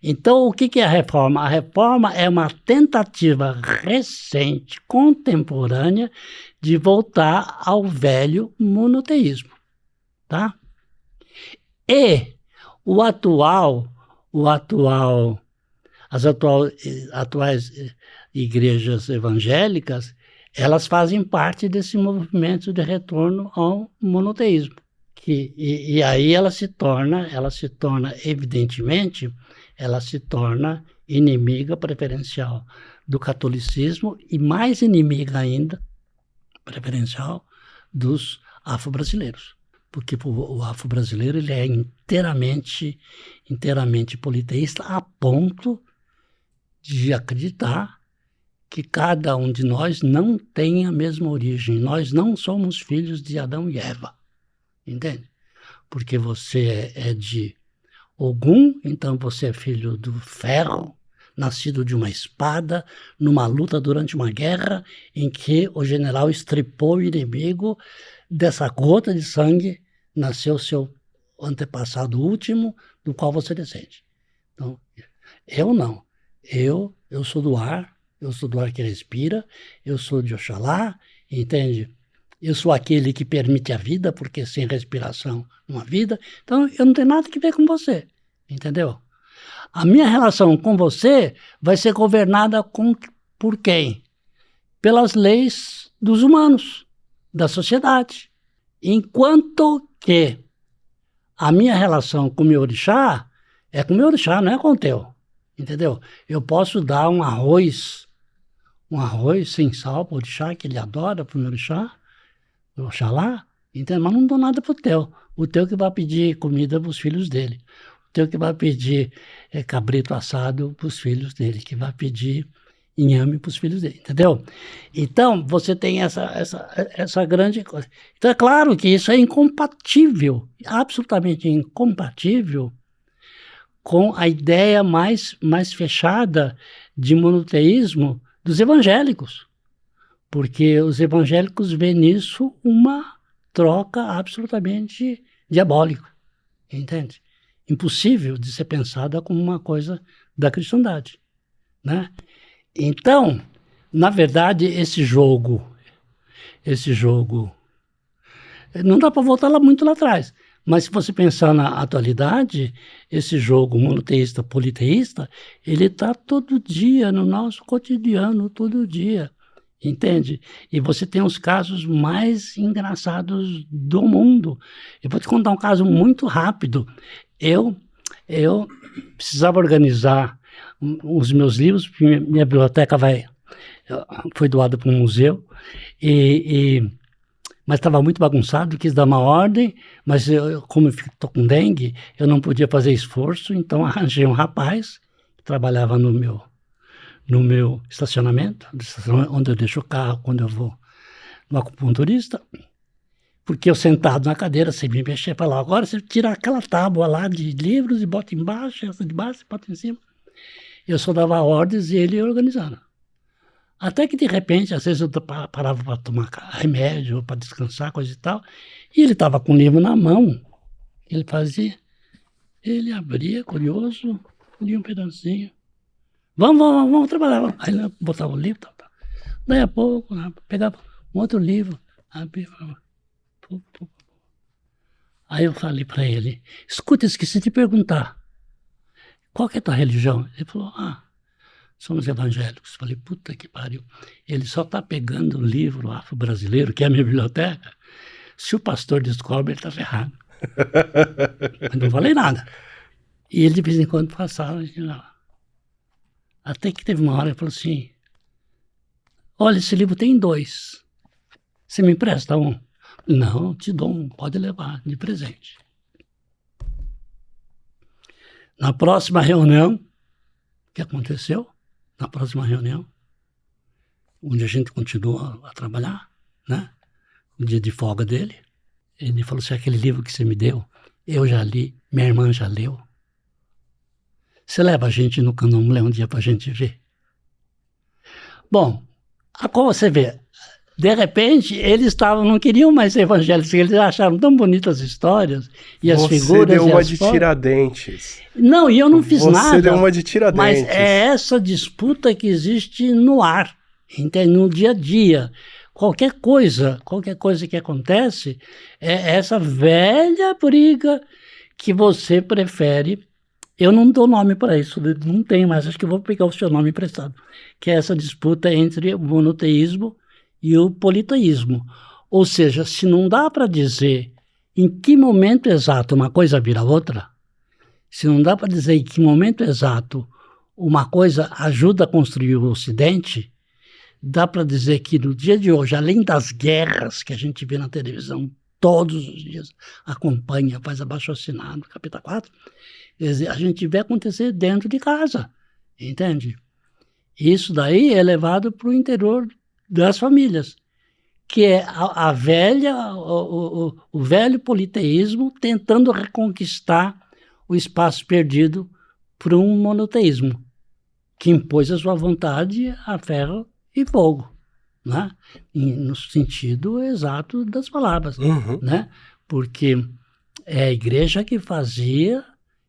Então, o que é a reforma? A reforma é uma tentativa recente, contemporânea, de voltar ao velho monoteísmo, tá? E as atuais igrejas evangélicas, elas fazem parte desse movimento de retorno ao monoteísmo. E aí ela se torna, evidentemente, ela se torna inimiga preferencial do catolicismo e mais inimiga ainda, preferencial, dos afro-brasileiros. Porque o afro-brasileiro ele é inteiramente politeísta, a ponto de acreditar que cada um de nós não tem a mesma origem. Nós não somos filhos de Adão e Eva, entende? Porque você é de Ogum, então você é filho do ferro, nascido de uma espada, numa luta durante uma guerra em que o general estripou o inimigo. Dessa gota de sangue nasceu seu antepassado último, do qual você descende. Então, eu não. Eu sou do ar, eu sou do ar que respira, eu sou de Oxalá, entende? Eu sou aquele que permite a vida, porque sem respiração não há vida. Então, eu não tenho nada que ver com você, entendeu? A minha relação com você vai ser governada por quem? Pelas leis dos humanos, da sociedade. Enquanto que a minha relação com o meu orixá é com o meu orixá, não é com o teu. Entendeu? Eu posso dar um arroz sem sal para o orixá, que ele adora, para o meu orixá, o Oxalá, entendeu? Mas não dou nada para o teu. O teu que vai pedir comida para os filhos dele. O teu que vai pedir cabrito assado para os filhos dele, que vai pedir inhame para os filhos dele, entendeu? Então, você tem essa grande coisa. Então, é claro que isso é incompatível, absolutamente incompatível com a ideia mais fechada de monoteísmo dos evangélicos. Porque os evangélicos veem nisso uma troca absolutamente diabólica, entende? Impossível de ser pensada como uma coisa da cristandade, né? Então, na verdade, esse jogo, não dá para voltar muito lá atrás, Mas se você pensar na atualidade, esse jogo monoteísta, politeísta, ele está todo dia no nosso cotidiano, todo dia, entende? E você tem os casos mais engraçados do mundo. Eu vou te contar um caso muito rápido. Eu precisava organizar os meus livros, porque minha biblioteca foi doada para um museu, mas estava muito bagunçado, quis dar uma ordem, mas como eu estou com dengue, eu não podia fazer esforço, então arranjei um rapaz que trabalhava no meu estacionamento, onde eu deixo o carro quando eu vou no acupunturista, porque eu sentado na cadeira, sem me mexer, falava, agora você tira aquela tábua lá de livros e bota embaixo, essa de baixo, bota em cima. Eu só dava ordens e ele ia organizando. Até que, de repente, às vezes eu parava para tomar remédio, para descansar, coisa e tal, e ele estava com o livro na mão, ele abria, curioso, lia um pedacinho. Vamos trabalhar. Aí ele botava o livro, daí a pouco, pegava um outro livro, abria, Aí eu falei para ele, escuta, esqueci de perguntar, qual que é a tua religião? Ele falou, somos evangélicos. Falei, puta que pariu. Ele só está pegando o livro afro-brasileiro, que é a minha biblioteca. Se o pastor descobre, ele está ferrado. Mas não falei nada. E ele de vez em quando passava. Até que teve uma hora ele falou assim, olha, esse livro tem 2. Você me empresta um? Não, te dou um, pode levar de presente. Na próxima reunião, o que aconteceu? Na próxima reunião, onde a gente continua a trabalhar, né? O dia de folga dele, ele falou assim, aquele livro que você me deu, eu já li, minha irmã já leu. Você leva a gente no Candomblé um dia para a gente ver? Bom, como você vê, de repente, eles não queriam mais ser evangélicos, eles acharam tão bonitas as histórias e as figuras. Você deu uma de Tiradentes. Não, e eu não fiz nada. Você deu uma de Tiradentes. Mas é essa disputa que existe no ar, entende? No dia a dia. Qualquer coisa que acontece, é essa velha briga que você prefere. Eu não dou nome para isso, não tenho mais, acho que eu vou pegar o seu nome emprestado, que é essa disputa entre o monoteísmo e o politeísmo. Ou seja, se não dá para dizer em que momento exato uma coisa vira outra, se não dá para dizer em que momento exato uma coisa ajuda a construir o Ocidente, dá para dizer que no dia de hoje, além das guerras que a gente vê na televisão todos os dias, acompanha, faz abaixo-assinado, capítulo 4, a gente vê acontecer dentro de casa, entende? Isso daí é levado para o interior das famílias, que é o velho politeísmo tentando reconquistar o espaço perdido por um monoteísmo, que impôs a sua vontade a ferro e fogo, né? No sentido exato das palavras, né? Porque é a igreja que fazia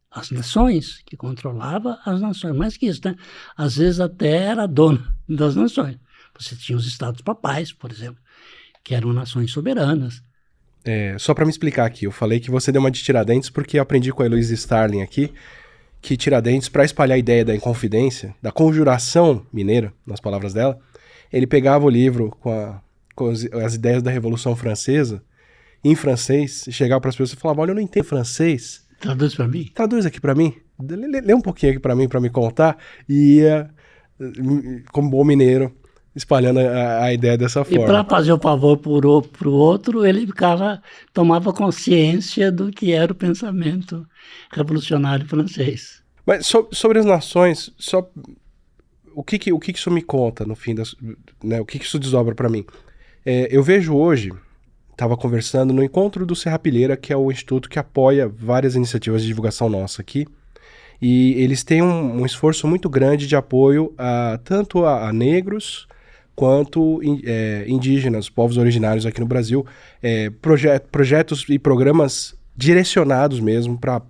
as nações, que controlava as nações, mais que isso, né? Às vezes até era dona das nações. Você tinha os estados papais, por exemplo, que eram nações soberanas. Só para me explicar aqui, eu falei que você deu uma de Tiradentes porque eu aprendi com a Heloísa Starling aqui que Tiradentes, para espalhar a ideia da Inconfidência, da conjuração mineira, nas palavras dela, ele pegava o livro com as ideias da Revolução Francesa, em francês, e chegava para as pessoas e falava, olha, eu não entendo francês. Traduz para mim? Traduz aqui para mim. Lê um pouquinho aqui para mim, para me contar. E ia, como bom mineiro, espalhando a ideia dessa forma. E para fazer o favor para o outro, ele tomava consciência do que era o pensamento revolucionário francês. Mas sobre as nações, o que isso me conta, no fim né, o que isso desdobra para mim? Eu vejo hoje, estava conversando no Encontro do Serrapilheira, que é o instituto que apoia várias iniciativas de divulgação nossa aqui, e eles têm um esforço muito grande de apoio tanto a negros quanto indígenas, povos originários aqui no Brasil, projetos e programas direcionados mesmo para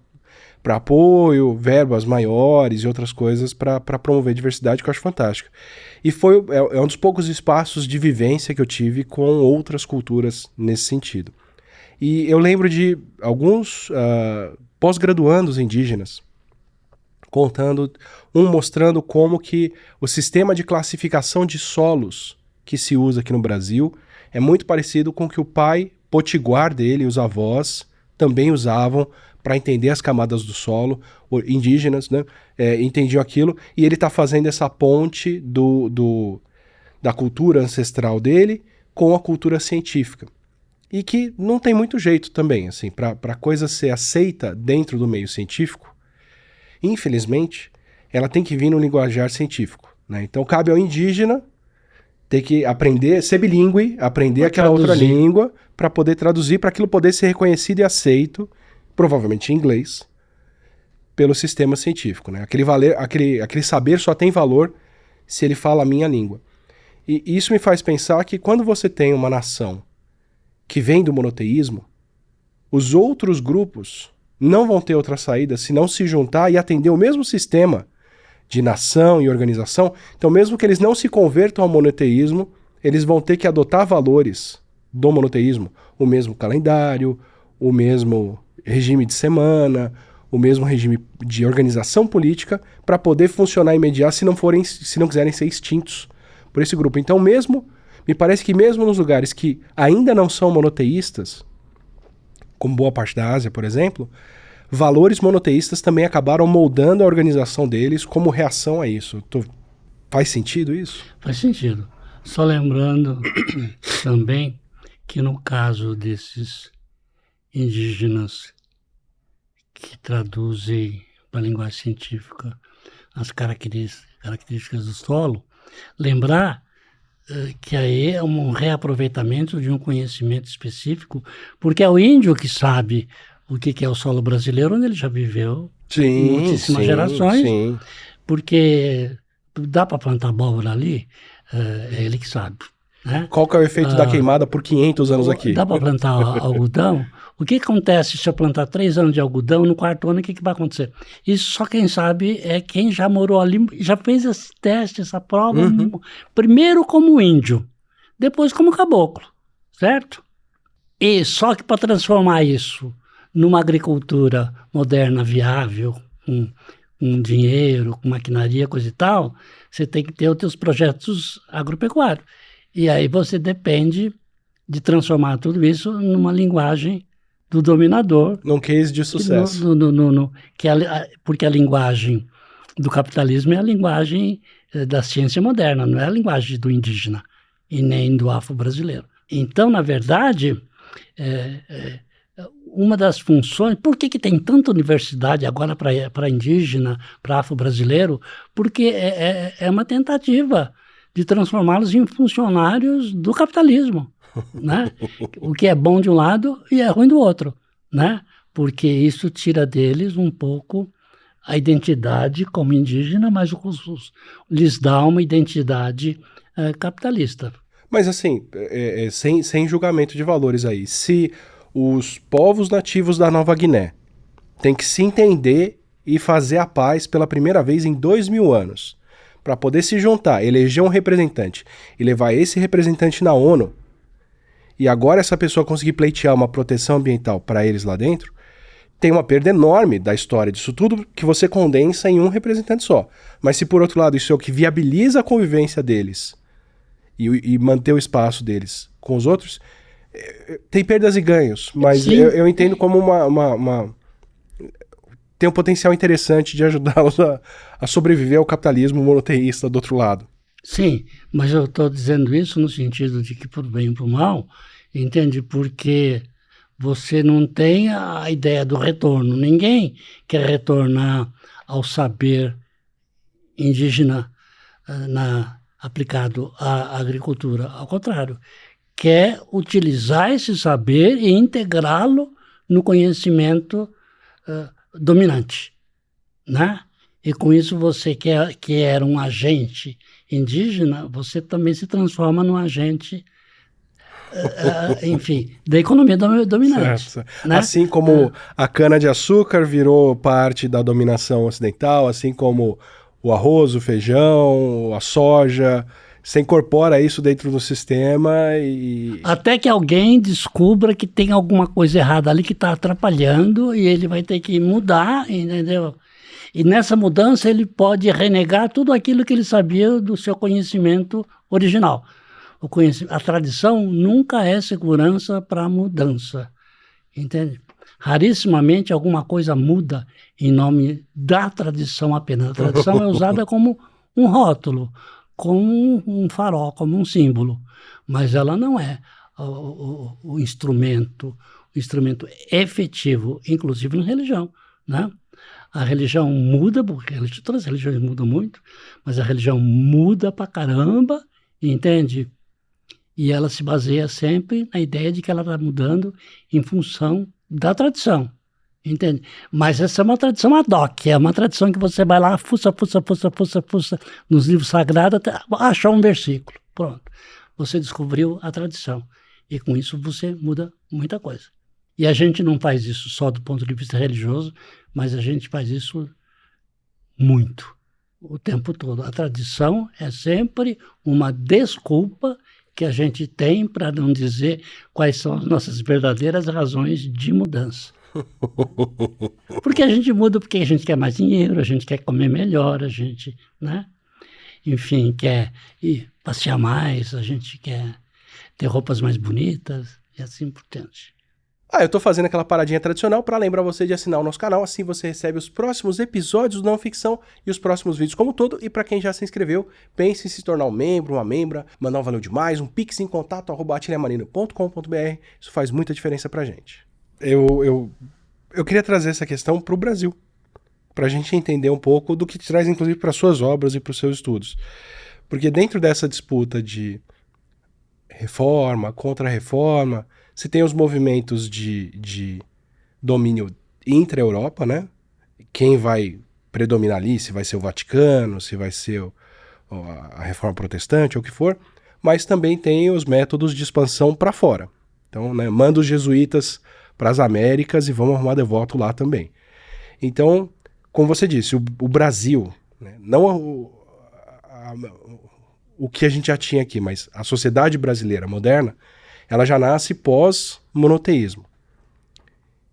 apoio, verbas maiores e outras coisas para promover diversidade, que eu acho fantástico. E é um dos poucos espaços de vivência que eu tive com outras culturas nesse sentido. E eu lembro de alguns pós-graduandos indígenas mostrando como que o sistema de classificação de solos que se usa aqui no Brasil é muito parecido com o que o pai potiguar dele e os avós também usavam para entender as camadas do solo, indígenas, né, entendiam aquilo, e ele está fazendo essa ponte da cultura ancestral dele com a cultura científica. E que não tem muito jeito também, assim, para a coisa ser aceita dentro do meio científico, infelizmente, ela tem que vir no linguajar científico, né? Então cabe ao indígena ter que aprender, ser bilíngue, aprender aquela outra língua para poder traduzir, para aquilo poder ser reconhecido e aceito, provavelmente em inglês, pelo sistema científico, né? Aquele saber só tem valor se ele fala a minha língua. E isso me faz pensar que quando você tem uma nação que vem do monoteísmo, os outros grupos não vão ter outra saída se não se juntar e atender o mesmo sistema de nação e organização. Então, mesmo que eles não se convertam ao monoteísmo, eles vão ter que adotar valores do monoteísmo. O mesmo calendário, o mesmo regime de semana, o mesmo regime de organização política para poder funcionar e mediar se não quiserem ser extintos por esse grupo. Então, me parece que mesmo nos lugares que ainda não são monoteístas, como boa parte da Ásia, por exemplo, valores monoteístas também acabaram moldando a organização deles como reação a isso. Faz sentido isso? Faz sentido. Só lembrando também que no caso desses indígenas que traduzem para a linguagem científica as características do solo, lembrar que aí é um reaproveitamento de um conhecimento específico, porque é o índio que sabe o que é o solo brasileiro, onde ele já viveu muitíssimas gerações, porque dá para plantar abóbora ali, é ele que sabe. Né? Qual que é o efeito da queimada por 500 anos aqui? Dá para plantar algodão? O que acontece se eu plantar 3 anos de algodão, no 4º ano, o que vai acontecer? Isso só quem sabe é quem já morou ali, já fez esse teste, essa prova, primeiro como índio, depois como caboclo, certo? E só que para transformar isso numa agricultura moderna, viável, com dinheiro, com maquinaria, coisa e tal, você tem que ter os teus projetos agropecuários. E aí você depende de transformar tudo isso numa linguagem do dominador. Num case de sucesso. Porque a linguagem do capitalismo é a linguagem da ciência moderna, não é a linguagem do indígena e nem do afro-brasileiro. Então, na verdade, uma das funções... Por que tem tanta universidade agora para indígena, para afro-brasileiro? Porque é uma tentativa de transformá-los em funcionários do capitalismo, né? O que é bom de um lado e é ruim do outro, né? Porque isso tira deles um pouco a identidade como indígena, mas lhes dá uma identidade capitalista. Mas assim, sem julgamento de valores aí, se os povos nativos da Nova Guiné têm que se entender e fazer a paz pela primeira vez em 2000 anos, para poder se juntar, eleger um representante e levar esse representante na ONU, e agora essa pessoa conseguir pleitear uma proteção ambiental para eles lá dentro, tem uma perda enorme da história disso tudo que você condensa em um representante só. Mas se por outro lado isso é o que viabiliza a convivência deles e manter o espaço deles com os outros, tem perdas e ganhos, mas eu entendo como tem um potencial interessante de ajudá-los a sobreviver ao capitalismo monoteísta do outro lado. Sim, mas eu estou dizendo isso no sentido de que por bem e por mal, entende? Porque você não tem a ideia do retorno. Ninguém quer retornar ao saber indígena aplicado à agricultura. Ao contrário, quer utilizar esse saber e integrá-lo no conhecimento dominante, né? E com isso você que era um agente indígena, você também se transforma num agente, enfim, da economia dominante. Né? Assim como a cana-de-açúcar virou parte da dominação ocidental, assim como o arroz, o feijão, a soja, Você incorpora isso dentro do sistema e... Até que alguém descubra que tem alguma coisa errada ali que está atrapalhando e ele vai ter que mudar, entendeu? E nessa mudança ele pode renegar tudo aquilo que ele sabia do seu conhecimento original. A tradição nunca é segurança para a mudança, entende? Rarissimamente alguma coisa muda em nome da tradição apenas. A tradição é usada como um rótulo, como um farol, como um símbolo, mas ela não é o instrumento efetivo, inclusive na religião, né? A religião muda, porque todas as religiões mudam muito, mas a religião muda pra caramba, entende? E ela se baseia sempre na ideia de que ela está mudando em função da tradição, entende? Mas essa é uma tradição ad hoc, é uma tradição que você vai lá, fuça nos livros sagrados até achar um versículo. Pronto. Você descobriu a tradição. E com isso você muda muita coisa. E a gente não faz isso só do ponto de vista religioso, mas a gente faz isso muito, o tempo todo. A tradição é sempre uma desculpa que a gente tem para não dizer quais são as nossas verdadeiras razões de mudança. Porque a gente muda porque a gente quer mais dinheiro, a gente quer comer melhor, a gente, né? Enfim, quer ir passear mais, a gente quer ter roupas mais bonitas e assim por diante. Eu tô fazendo aquela paradinha tradicional para lembrar você de assinar o nosso canal, assim você recebe os próximos episódios do Não Ficção e os próximos vídeos como um todo. E para quem já se inscreveu, pense em se tornar um membro, uma membra, mandar um valeu demais, um pix em contato@atiliamarino.com.br. Isso faz muita diferença pra gente. Eu queria trazer essa questão pro Brasil, pra gente entender um pouco do que traz inclusive para suas obras e para os seus estudos. Porque dentro dessa disputa de reforma, contra-reforma, você tem os movimentos de domínio intra-Europa, né? Quem vai predominar ali, se vai ser o Vaticano, se vai ser a reforma protestante, ou o que for, mas também tem os métodos de expansão para fora. Então, né, manda os jesuítas para as Américas e vamos arrumar devoto lá também. Então, como você disse, o Brasil, né, não o que a gente já tinha aqui, mas a sociedade brasileira moderna, ela já nasce pós-monoteísmo.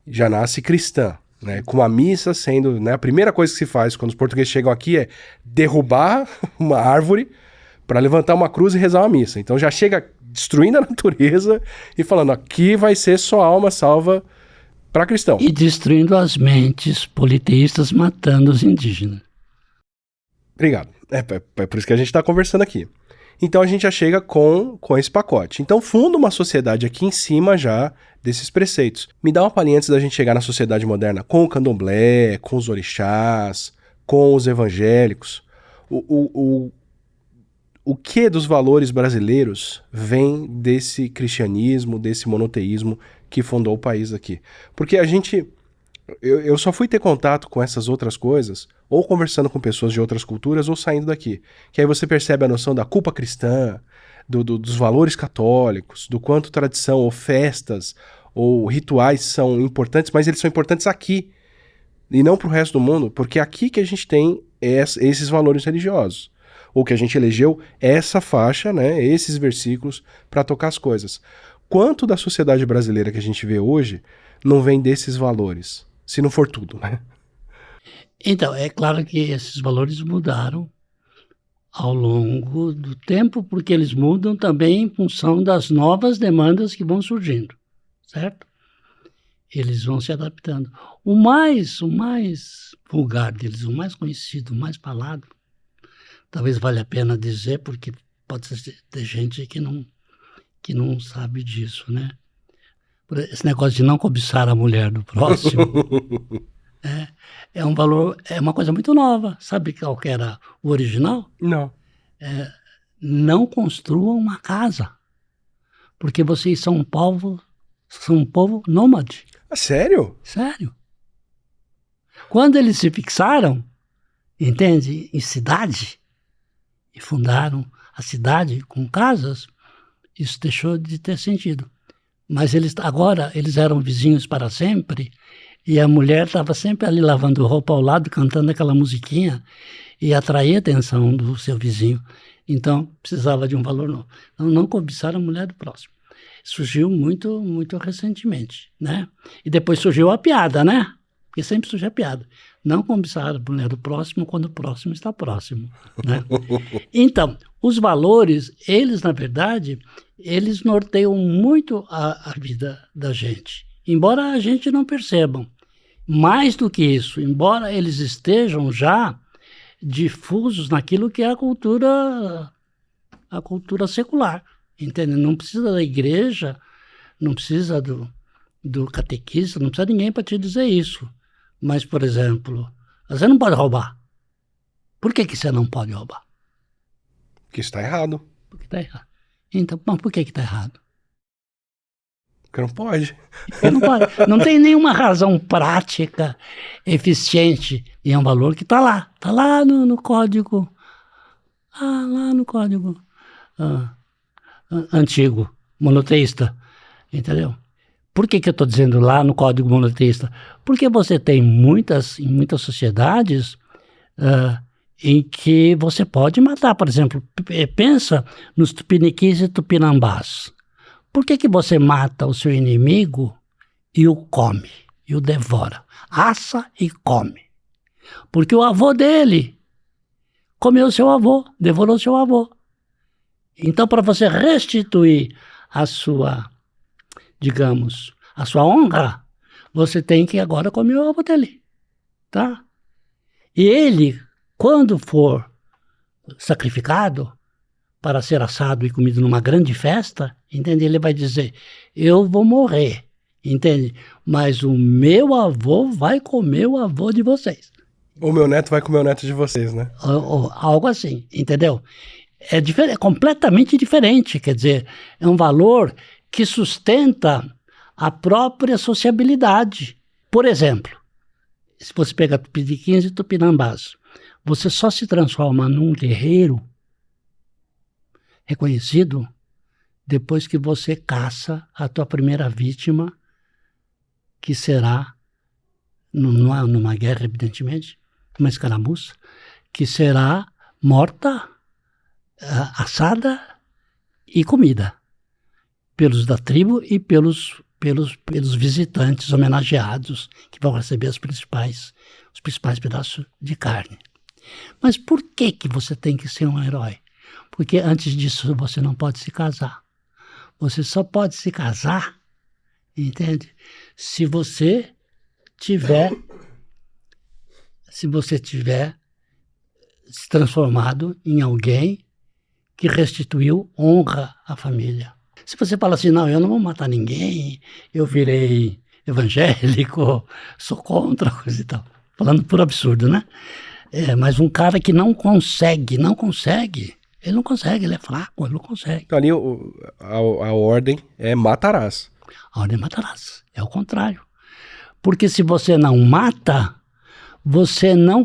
Já nasce cristã, né? Com a missa sendo... Né, a primeira coisa que se faz quando os portugueses chegam aqui é derrubar uma árvore para levantar uma cruz e rezar uma missa. Então já chega destruindo a natureza e falando, aqui vai ser só alma salva para cristão. E destruindo as mentes politeístas, matando os indígenas. Obrigado. É por isso que a gente está conversando aqui. Então a gente já chega com esse pacote. Então funda uma sociedade aqui em cima já desses preceitos. Me dá uma palhinha antes da gente chegar na sociedade moderna com o candomblé, com os orixás, com os evangélicos. O que dos valores brasileiros vem desse cristianismo, desse monoteísmo que fundou o país aqui? Porque a gente... Eu só fui ter contato com essas outras coisas ou conversando com pessoas de outras culturas ou saindo daqui. Que aí você percebe a noção da culpa cristã, dos valores católicos, do quanto tradição ou festas ou rituais são importantes, mas eles são importantes aqui e não para o resto do mundo, porque é aqui que a gente tem esses valores religiosos. Ou que a gente elegeu essa faixa, né, esses versículos para tocar as coisas. Quanto da sociedade brasileira que a gente vê hoje não vem desses valores? Se não for tudo, né? Então, é claro que esses valores mudaram ao longo do tempo, porque eles mudam também em função das novas demandas que vão surgindo, certo? Eles vão se adaptando. O mais vulgar deles, o mais conhecido, o mais falado, talvez valha a pena dizer, porque pode ter gente que não sabe disso, né? Esse negócio de não cobiçar a mulher do próximo é um valor, é uma coisa muito nova. Sabe qual que era o original? Não. Não construam uma casa, porque vocês são um povo nômade. Sério? Sério. Quando eles se fixaram, entende, em cidade, e fundaram a cidade com casas, isso deixou de ter sentido. Mas agora eles eram vizinhos para sempre, e a mulher estava sempre ali lavando roupa ao lado, cantando aquela musiquinha, e atraía a atenção do seu vizinho. Então, precisava de um valor novo. Então, não cobiçar a mulher do próximo. Surgiu muito, muito recentemente, né? E depois surgiu a piada, né? Porque sempre surge a piada. Não cobiçar a mulher do próximo quando o próximo está próximo, né? Então, os valores, eles, na verdade, eles norteiam muito a vida da gente. Embora a gente não perceba. Mais do que isso, embora eles estejam já difusos naquilo que é a cultura secular, entende? Não precisa da igreja, não precisa do catequista, não precisa de ninguém para te dizer isso. Mas, por exemplo, você não pode roubar. Por que você não pode roubar? Porque está errado. Porque está errado. Então, mas por que está errado? Porque não pode. Porque não pode. Não tem nenhuma razão prática, eficiente, e é um valor que está lá. Está lá no código. Lá no código antigo, monoteísta. Entendeu? Por que eu estou dizendo lá no código monoteísta? Porque você tem em muitas sociedades em que você pode matar. Por exemplo, pensa nos tupiniquis e tupinambás. Por que você mata o seu inimigo e o come, e o devora? Assa e come. Porque o avô dele comeu seu avô, devorou seu avô. Então, para você restituir a sua, digamos, a sua honra, você tem que agora comer o avô dele, tá? E ele, quando for sacrificado para ser assado e comido numa grande festa, entende? Ele vai dizer, eu vou morrer, entende? Mas o meu avô vai comer o avô de vocês. O meu neto vai comer o neto de vocês, né? Algo assim, entendeu? É completamente diferente, quer dizer, é um valor que sustenta a própria sociabilidade. Por exemplo, se você pegar tupiniquins e tupinambás, você só se transforma num guerreiro reconhecido depois que você caça a tua primeira vítima, que será, numa guerra, evidentemente, uma escaramuça, que será morta, assada e comida pelos da tribo e pelos visitantes homenageados que vão receber os principais pedaços de carne. Mas por que você tem que ser um herói? Porque antes disso você não pode se casar. Você só pode se casar, entende? Se você tiver se transformado em alguém que restituiu honra à família. Se você fala assim, não, eu não vou matar ninguém, eu virei evangélico, sou contra, coisa e tal. Falando por absurdo, né? Mas um cara que não consegue, ele não consegue, ele é fraco, ele não consegue. Então ali a ordem é matarás. A ordem é matarás, é o contrário. Porque se você não mata, você não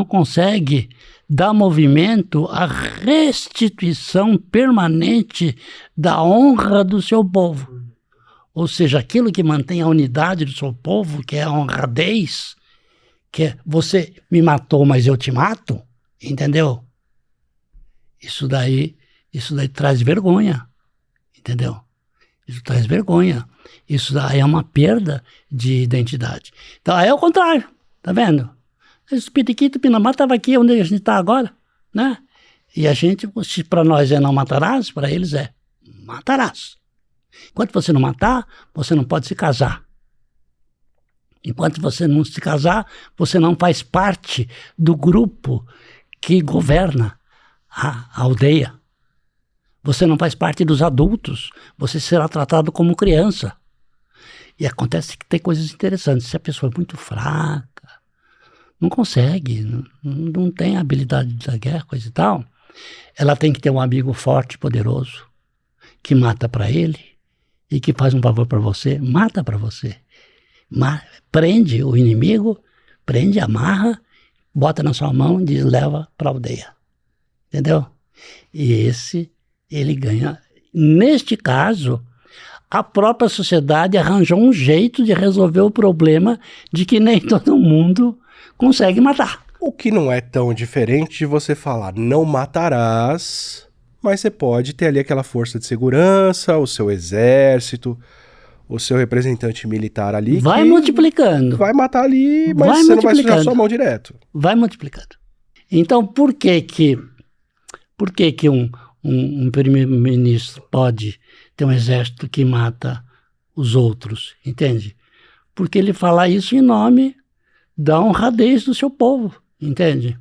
consegue dar movimento à restituição permanente da honra do seu povo. Ou seja, aquilo que mantém a unidade do seu povo, que é a honradez, que é você me matou, mas eu te mato, entendeu? Isso daí traz vergonha, entendeu? Isso traz vergonha. Isso daí é uma perda de identidade. Então, aí é o contrário, tá vendo? Esse Pitiquito Pinamá estava aqui onde a gente está agora, né? E a gente, se para nós é não matarás, para eles é matarás. Enquanto você não matar, você não pode se casar. Enquanto você não se casar, você não faz parte do grupo que governa a aldeia. Você não faz parte dos adultos, você será tratado como criança. E acontece que tem coisas interessantes. Se a pessoa é muito fraca, não consegue, não tem habilidade da guerra, coisa e tal, ela tem que ter um amigo forte, poderoso, que mata para ele e que faz um favor para você, mata para você. Prende o inimigo, amarra, bota na sua mão e diz, leva para a aldeia. Entendeu? E ele ganha. Neste caso, a própria sociedade arranjou um jeito de resolver o problema de que nem todo mundo consegue matar. O que não é tão diferente de você falar não matarás, mas você pode ter ali aquela força de segurança, o seu exército, o seu representante militar ali Vai que multiplicando. vai matar ali, mas Vai você não vai sujar multiplicando. sua mão direto. Vai multiplicando. Então, por que que um primeiro-ministro pode ter um exército que mata os outros, entende? Porque ele fala isso em nome da honradez do seu povo, entende?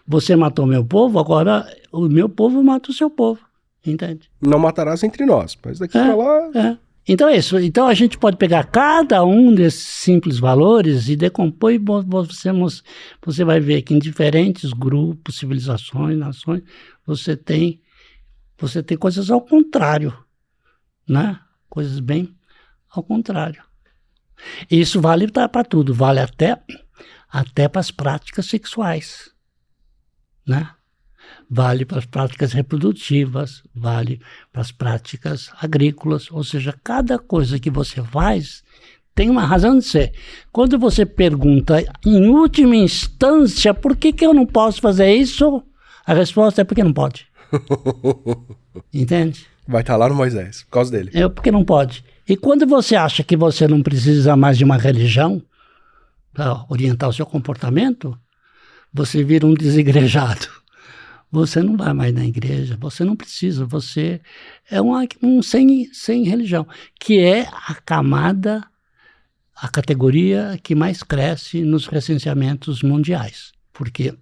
Você matou meu povo, agora o meu povo mata o seu povo, entende? Não matarás entre nós, mas daqui pra lá... É. Então é isso. Então a gente pode pegar cada um desses simples valores e decompor, e você vai ver que em diferentes grupos, civilizações, nações, você tem coisas ao contrário, né? Coisas bem ao contrário. E isso vale para tudo, vale até para as práticas sexuais, né? Vale para as práticas reprodutivas, vale para as práticas agrícolas, ou seja, cada coisa que você faz tem uma razão de ser. Quando você pergunta, em última instância, por que eu não posso fazer isso? A resposta é porque não pode. Entende? Vai estar lá no Moisés, por causa dele. É porque não pode. E quando você acha que você não precisa mais de uma religião para orientar o seu comportamento, você vira um desigrejado. Você não vai mais na igreja, você não precisa, você é um sem religião, que é a categoria que mais cresce nos recenseamentos mundiais, porque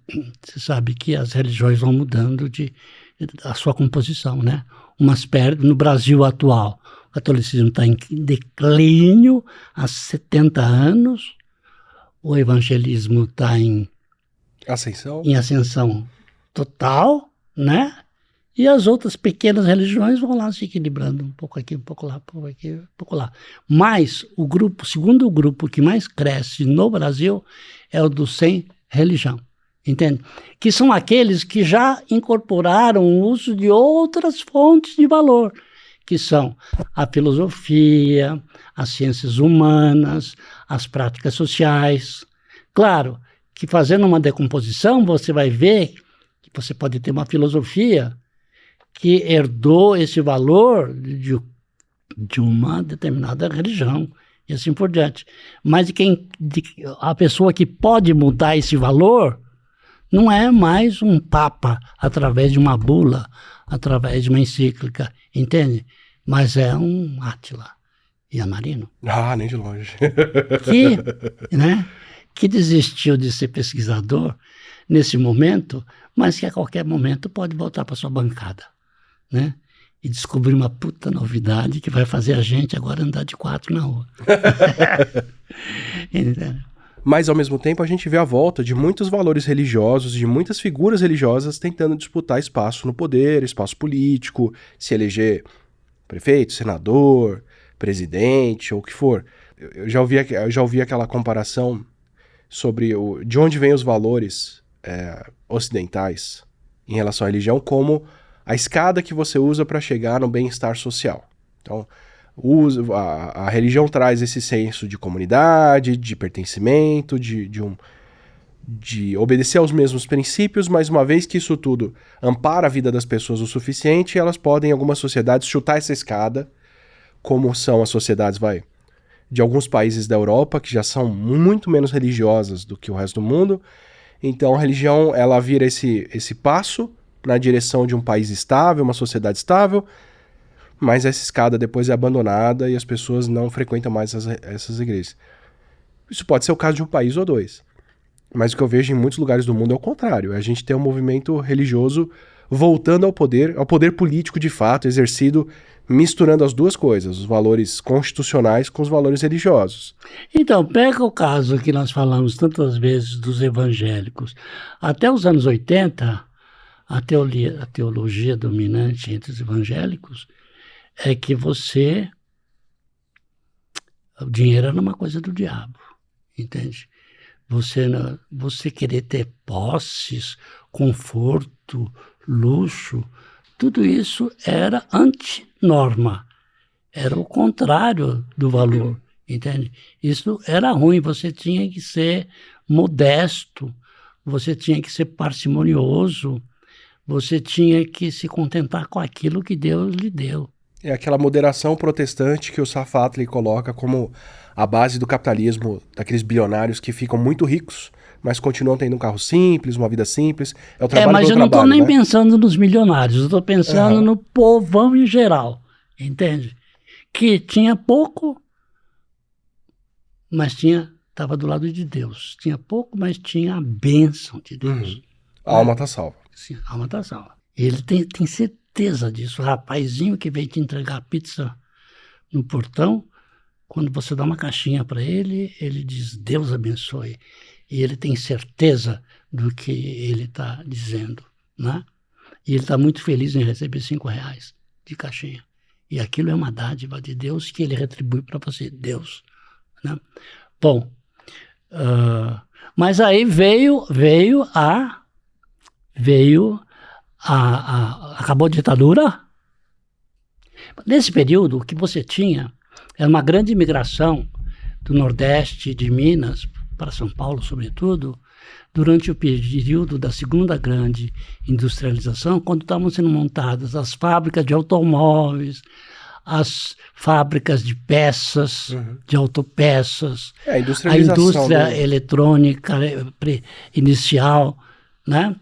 você sabe que as religiões vão mudando a sua composição, né? No Brasil atual, o catolicismo está em declínio há 70 anos, o evangelismo está em ascensão total, né? E as outras pequenas religiões vão lá se equilibrando, um pouco aqui, um pouco lá, um pouco aqui, um pouco lá. Mas segundo grupo que mais cresce no Brasil é o do sem religião, entende? Que são aqueles que já incorporaram o uso de outras fontes de valor, que são a filosofia, as ciências humanas, as práticas sociais. Claro que fazendo uma decomposição você vai ver você pode ter uma filosofia que herdou esse valor de uma determinada religião e assim por diante. Mas a pessoa que pode mudar esse valor não é mais um papa através de uma bula, através de uma encíclica, entende? Mas é um Átila Yamarino. Ah, nem de longe. Que desistiu de ser pesquisador nesse momento, mas que a qualquer momento pode voltar para sua bancada, né? E descobrir uma puta novidade que vai fazer a gente agora andar de 4 na rua. Mas, ao mesmo tempo, a gente vê a volta de muitos valores religiosos, de muitas figuras religiosas tentando disputar espaço no poder, espaço político, se eleger prefeito, senador, presidente, ou o que for. Eu já ouvi aquela comparação sobre de onde vêm os valores ocidentais em relação à religião, como a escada que você usa para chegar no bem-estar social. Então, a religião traz esse senso de comunidade, de pertencimento, de obedecer aos mesmos princípios, mas uma vez que isso tudo ampara a vida das pessoas o suficiente, elas podem, em algumas sociedades, chutar essa escada, como são as sociedades, de alguns países da Europa, que já são muito menos religiosas do que o resto do mundo. Então a religião, ela vira esse passo na direção de um país estável, uma sociedade estável, mas essa escada depois é abandonada e as pessoas não frequentam mais essas igrejas. Isso pode ser o caso de um país ou dois, mas o que eu vejo em muitos lugares do mundo é o contrário. A gente tem um movimento religioso voltando ao poder político de fato, exercido misturando as duas coisas, os valores constitucionais com os valores religiosos. Então, pega o caso que nós falamos tantas vezes dos evangélicos. Até os anos 80, a teologia dominante entre os evangélicos é que o dinheiro era uma coisa do diabo, entende? Você querer ter posses, conforto, luxo, tudo isso era anti-norma, era o contrário do valor, entende? Isso era ruim, você tinha que ser modesto, você tinha que ser parcimonioso, você tinha que se contentar com aquilo que Deus lhe deu. É aquela moderação protestante que o Safatli coloca como a base do capitalismo, daqueles bilionários que ficam muito ricos, mas continuam tendo um carro simples, uma vida simples. É o trabalho Mas pelo eu não estou trabalho, nem né? pensando nos milionários, eu estou pensando no povão em geral, entende? Que tinha pouco, mas estava do lado de Deus. Tinha pouco, mas tinha a bênção de Deus. A alma está salva. Sim, a alma está salva. Ele tem certeza disso. O rapazinho que veio te entregar a pizza no portão, quando você dá uma caixinha para ele, ele diz, Deus abençoe. E ele tem certeza do que ele está dizendo, né? E ele está muito feliz em receber R$5 de caixinha. E aquilo é uma dádiva de Deus que ele retribui para você, Deus, né? Bom, mas aí acabou a ditadura. Nesse período, o que você tinha era uma grande imigração do Nordeste, de Minas, para São Paulo, sobretudo, durante o período da segunda grande industrialização, quando estavam sendo montadas as fábricas de automóveis, as fábricas de peças, de autopeças, a a industrialização indústria eletrônica inicial, né?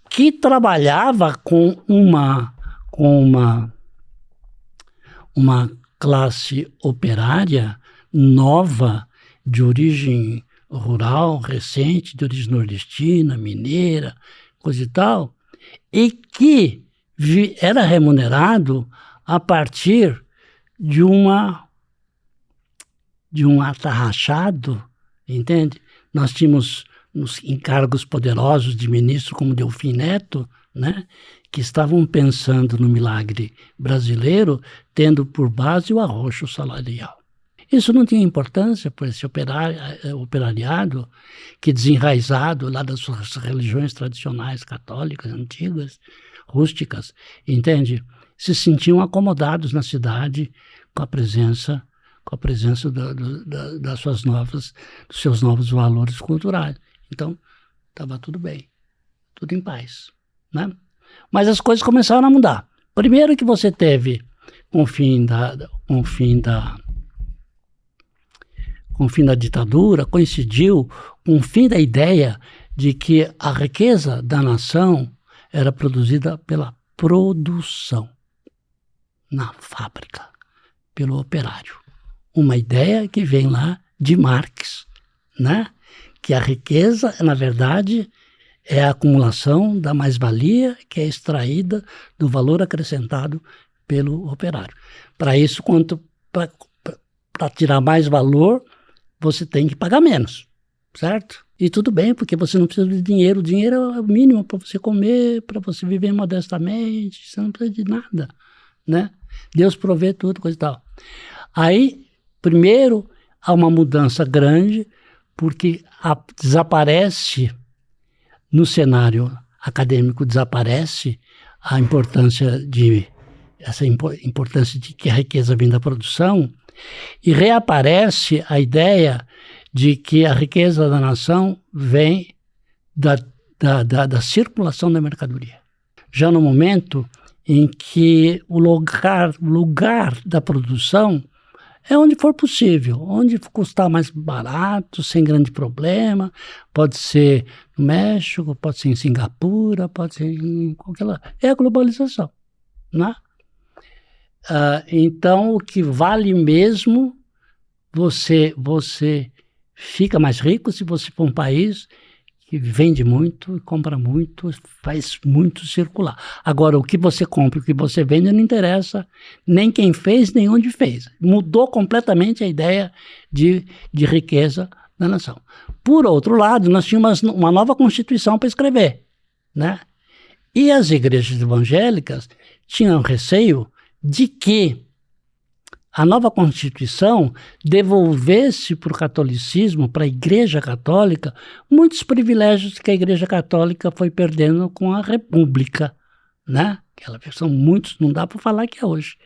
Que trabalhava com uma classe operária nova, de origem rural, recente, de origem nordestina, mineira, coisa e tal, e que era remunerado a partir de um atarrachado, entende? Nós tínhamos nos encargos poderosos de ministro como Delfim Neto, né, que estavam pensando no milagre brasileiro, tendo por base o arrocho salarial. Isso não tinha importância para esse operariado que, desenraizado lá das suas religiões tradicionais católicas, antigas, rústicas, entende? Se sentiam acomodados na cidade com a presença dos seus novos valores culturais. Então, estava tudo bem, tudo em paz, né? Mas as coisas começaram a mudar. Primeiro que você teve, com o fim da ditadura, coincidiu com o fim da ideia de que a riqueza da nação era produzida pela produção, na fábrica, pelo operário. Uma ideia que vem lá de Marx, né? Que a riqueza, na verdade, é a acumulação da mais-valia que é extraída do valor acrescentado pelo operário. Para isso, para tirar mais valor, você tem que pagar menos, certo? E tudo bem, porque você não precisa de dinheiro. O dinheiro é o mínimo para você comer, para você viver modestamente, você não precisa de nada, né? Deus provê tudo, coisa e tal. Aí, primeiro, há uma mudança grande, porque desaparece, no cenário acadêmico, desaparece essa importância de que a riqueza vem da produção, e reaparece a ideia de que a riqueza da nação vem da circulação da mercadoria. Já no momento em que o lugar da produção é onde for possível, onde custar mais barato, sem grande problema, pode ser no México, pode ser em Singapura, pode ser em qualquer lugar. É a globalização, né? Então, o que vale mesmo, você fica mais rico se você for um país que vende muito, compra muito, faz muito circular. Agora, o que você compra, o que você vende, não interessa nem quem fez, nem onde fez. Mudou completamente a ideia de riqueza da nação. Por outro lado, nós tínhamos uma nova Constituição para escrever, né? E as igrejas evangélicas tinham receio de que a nova Constituição devolvesse para o catolicismo, para a Igreja Católica, muitos privilégios que a Igreja Católica foi perdendo com a República, né? São muitos, não dá para falar que é hoje,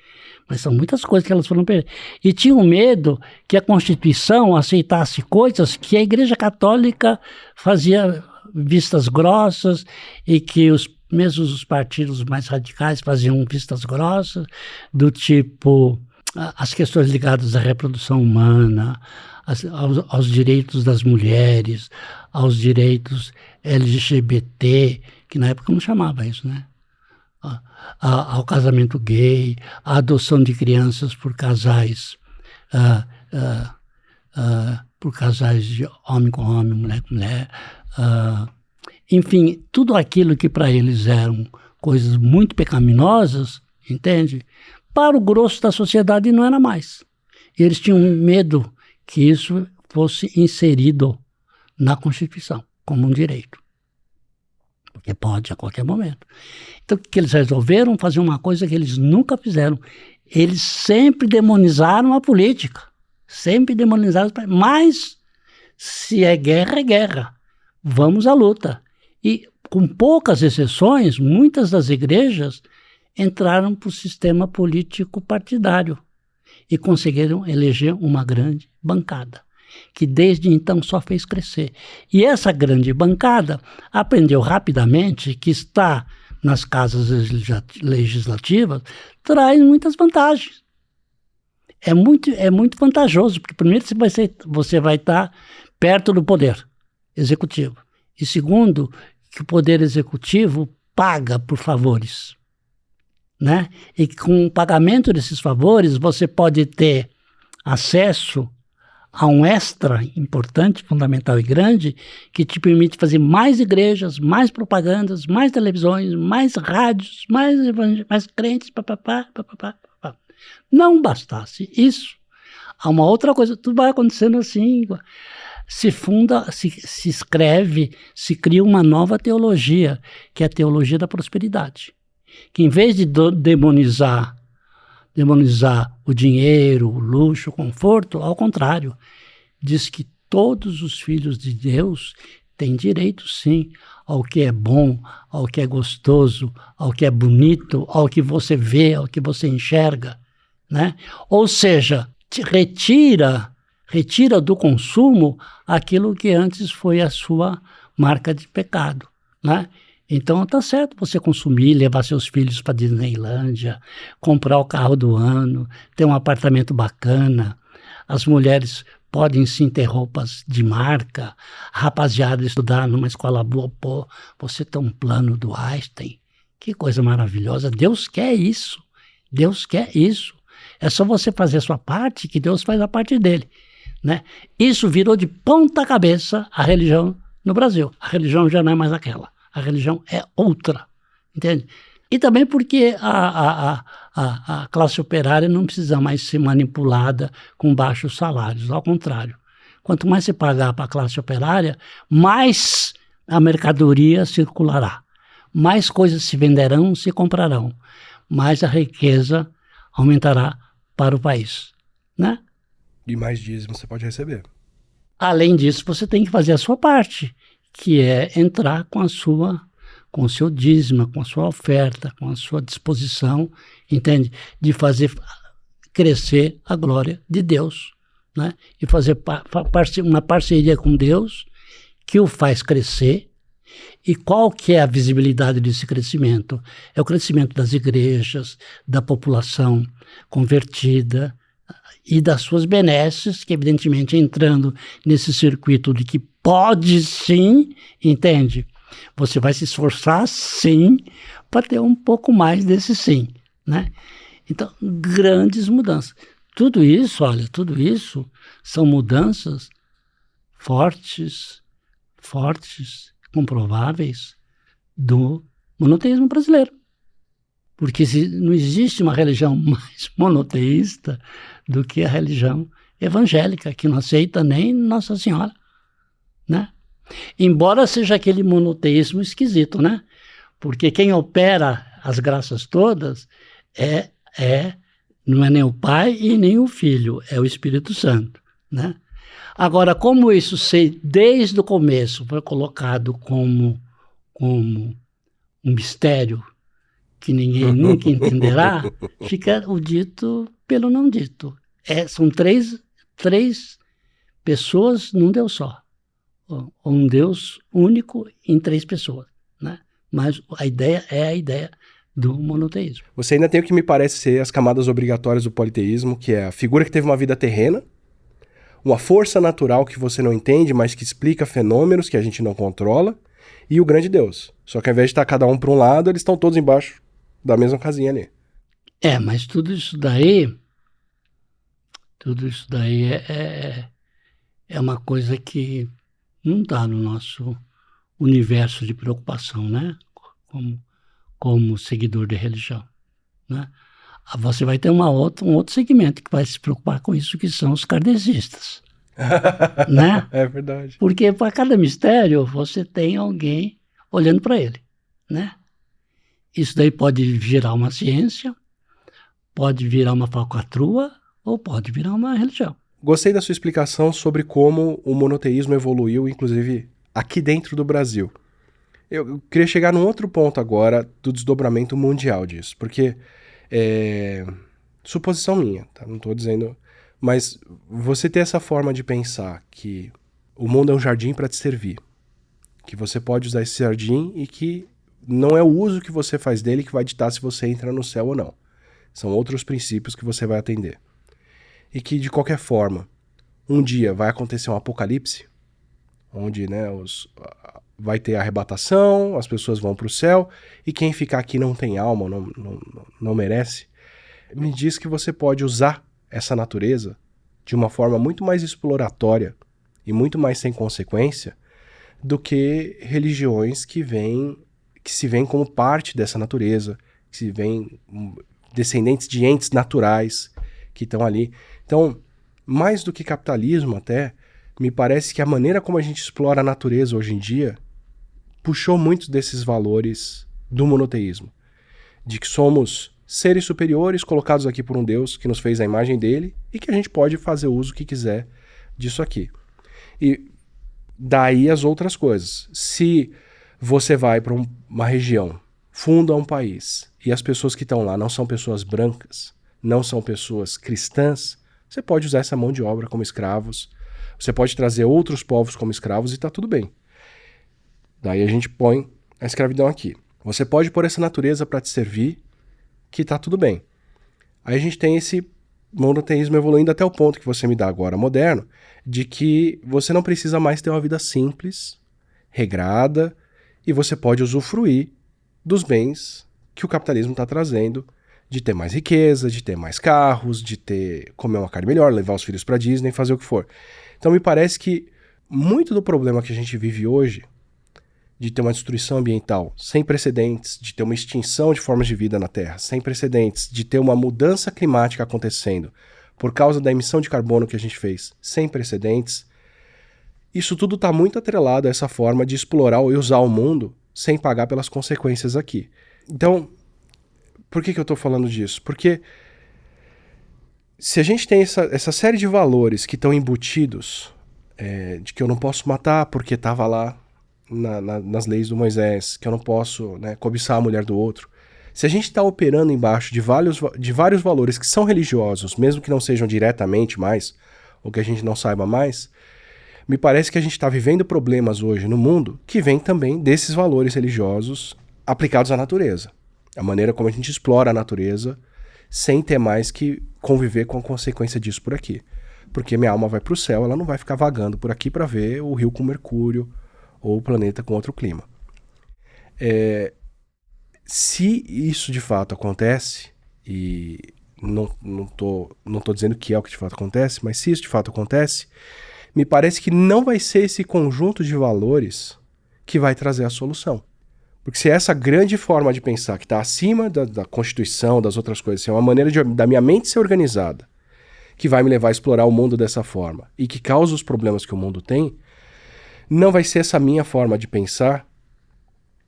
mas são muitas coisas que elas foram perdendo. E tinham medo que a Constituição aceitasse coisas que a Igreja Católica fazia vistas grossas e que mesmo os partidos mais radicais faziam vistas grossas, do tipo as questões ligadas à reprodução humana, aos direitos das mulheres, aos direitos LGBT, que na época não chamava isso, né? Ao casamento gay, à adoção de crianças por casais de homem com homem, mulher com mulher, enfim, tudo aquilo que para eles eram coisas muito pecaminosas, entende? Para o grosso da sociedade não era mais. E eles tinham medo que isso fosse inserido na Constituição como um direito. Porque pode a qualquer momento. Então, o que eles resolveram? Fazer uma coisa que eles nunca fizeram. Eles sempre demonizaram a política. Sempre demonizaram. Mas, se é guerra, é guerra. Vamos à luta. E, com poucas exceções, muitas das igrejas entraram para o sistema político partidário e conseguiram eleger uma grande bancada, que desde então só fez crescer. E essa grande bancada aprendeu rapidamente que estar nas casas legislativas traz muitas vantagens. É muito vantajoso, porque primeiro você vai estar perto do poder executivo. E segundo, que o poder executivo paga por favores, né? E com o pagamento desses favores, você pode ter acesso a um extra importante, fundamental e grande, que te permite fazer mais igrejas, mais propagandas, mais televisões, mais rádios, mais crentes, papapá. Não bastasse isso, há uma outra coisa, tudo vai acontecendo assim, se escreve, se cria uma nova teologia, que é a teologia da prosperidade, que em vez de demonizar o dinheiro, o luxo, o conforto, ao contrário, diz que todos os filhos de Deus têm direito, sim, ao que é bom, ao que é gostoso, ao que é bonito, ao que você vê, ao que você enxerga, né? Ou seja, retira do consumo aquilo que antes foi a sua marca de pecado, né? Então tá certo você consumir, levar seus filhos para Disneylândia, comprar o carro do ano, ter um apartamento bacana. As mulheres podem sim ter roupas de marca, a rapaziada estudar numa escola boa. Pô, você tem um plano do Einstein, que coisa maravilhosa. Deus quer isso, Deus quer isso. É só você fazer a sua parte que Deus faz a parte dele, né? Isso virou de ponta cabeça a religião no Brasil. A religião já não é mais aquela. A religião é outra, entende? E também porque a classe operária não precisa mais ser manipulada com baixos salários, ao contrário. Quanto mais se pagar para a classe operária, mais a mercadoria circulará, mais coisas se venderão, se comprarão, mais a riqueza aumentará para o país, né? E mais dízimo você pode receber. Além disso, você tem que fazer a sua parte, que é entrar com o seu dízimo, com a sua oferta, com a sua disposição, entende? De fazer crescer a glória de Deus, né? E fazer uma parceria com Deus que o faz crescer. E qual que é a visibilidade desse crescimento? É o crescimento das igrejas, da população convertida e das suas benesses, que evidentemente entrando nesse circuito de que pode sim, entende? Você vai se esforçar sim para ter um pouco mais desse sim, né? Então, grandes mudanças. Tudo isso são mudanças fortes, comprováveis do monoteísmo brasileiro. Porque não existe uma religião mais monoteísta do que a religião evangélica, que não aceita nem Nossa Senhora, né? Embora seja aquele monoteísmo esquisito, né? Porque quem opera as graças todas não é nem o Pai e nem o Filho, é o Espírito Santo, né? Agora, como isso desde o começo foi colocado como um mistério que ninguém nunca entenderá, fica o dito pelo não dito. São três pessoas num Deus só. um Deus único em 3 pessoas, né? Mas a ideia é a ideia do monoteísmo. Você ainda tem o que me parece ser as camadas obrigatórias do politeísmo, que é a figura que teve uma vida terrena, uma força natural que você não entende, mas que explica fenômenos que a gente não controla, e o grande Deus. Só que ao invés de estar cada um para um lado, eles estão todos embaixo da mesma casinha ali. Mas tudo isso daí é uma coisa que não está no nosso universo de preocupação, né? Como seguidor de religião, né? Você vai ter um outro segmento que vai se preocupar com isso, que são os kardecistas, né? É verdade. Porque para cada mistério você tem alguém olhando para ele, né? Isso daí pode virar uma ciência, pode virar uma falcatrua ou pode virar uma religião. Gostei da sua explicação sobre como o monoteísmo evoluiu, inclusive aqui dentro do Brasil. Eu queria chegar num outro ponto agora do desdobramento mundial disso, porque suposição minha, tá? Não estou dizendo... Mas você ter essa forma de pensar que o mundo é um jardim para te servir, que você pode usar esse jardim e que não é o uso que você faz dele que vai ditar se você entra no céu ou não. São outros princípios que você vai atender. E que, de qualquer forma, um dia vai acontecer um apocalipse, onde, né, vai ter arrebatação, as pessoas vão para o céu, e quem ficar aqui não tem alma, não merece. Me diz que você pode usar essa natureza de uma forma muito mais exploratória e muito mais sem consequência do que religiões que se veem como parte dessa natureza, que se veem descendentes de entes naturais que estão ali. Então, mais do que capitalismo até, me parece que a maneira como a gente explora a natureza hoje em dia puxou muitos desses valores do monoteísmo, de que somos seres superiores colocados aqui por um Deus que nos fez a imagem dele e que a gente pode fazer o uso que quiser disso aqui. E daí as outras coisas. Se você vai para uma região, funda um país, e as pessoas que estão lá não são pessoas brancas, não são pessoas cristãs, você pode usar essa mão de obra como escravos, você pode trazer outros povos como escravos e está tudo bem. Daí a gente põe a escravidão aqui. Você pode pôr essa natureza para te servir, que está tudo bem. Aí a gente tem esse monoteísmo evoluindo até o ponto que você me dá agora, moderno, de que você não precisa mais ter uma vida simples, regrada, e você pode usufruir dos bens que o capitalismo está trazendo, de ter mais riqueza, de ter mais carros, de comer uma carne melhor, levar os filhos para Disney, fazer o que for. Então me parece que muito do problema que a gente vive hoje, de ter uma destruição ambiental sem precedentes, de ter uma extinção de formas de vida na Terra sem precedentes, de ter uma mudança climática acontecendo por causa da emissão de carbono que a gente fez sem precedentes, isso tudo está muito atrelado a essa forma de explorar e usar o mundo sem pagar pelas consequências aqui. Então, por que eu estou falando disso? Porque se a gente tem essa série de valores que estão embutidos, de que eu não posso matar porque estava lá nas leis do Moisés, que eu não posso, né, cobiçar a mulher do outro, se a gente está operando embaixo de vários valores que são religiosos, mesmo que não sejam diretamente mais, ou que a gente não saiba mais, me parece que a gente está vivendo problemas hoje no mundo que vêm também desses valores religiosos aplicados à natureza. A maneira como a gente explora a natureza sem ter mais que conviver com a consequência disso por aqui. Porque minha alma vai para o céu, ela não vai ficar vagando por aqui para ver o rio com mercúrio ou o planeta com outro clima. Se isso de fato acontece, e não tô dizendo que é o que de fato acontece, mas se isso de fato acontece, me parece que não vai ser esse conjunto de valores que vai trazer a solução. Porque se é essa grande forma de pensar que está acima da Constituição, das outras coisas, se é uma maneira da minha mente ser organizada, que vai me levar a explorar o mundo dessa forma e que causa os problemas que o mundo tem, não vai ser essa minha forma de pensar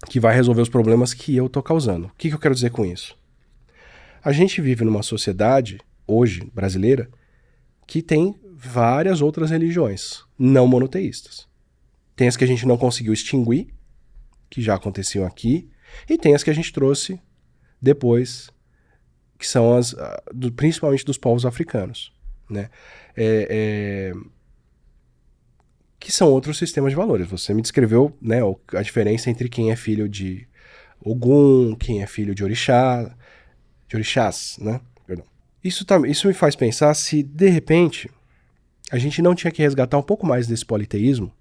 que vai resolver os problemas que eu estou causando. O que eu quero dizer com isso? A gente vive numa sociedade, hoje, brasileira, que tem várias outras religiões não monoteístas. Tem as que a gente não conseguiu extinguir, que já aconteciam aqui, e tem as que a gente trouxe depois, que são principalmente dos povos africanos, né? que são outros sistemas de valores. Você me descreveu, né, a diferença entre quem é filho de Ogum, quem é filho de orixás, né? Perdão. Isso me faz pensar se, de repente, a gente não tinha que resgatar um pouco mais desse politeísmo,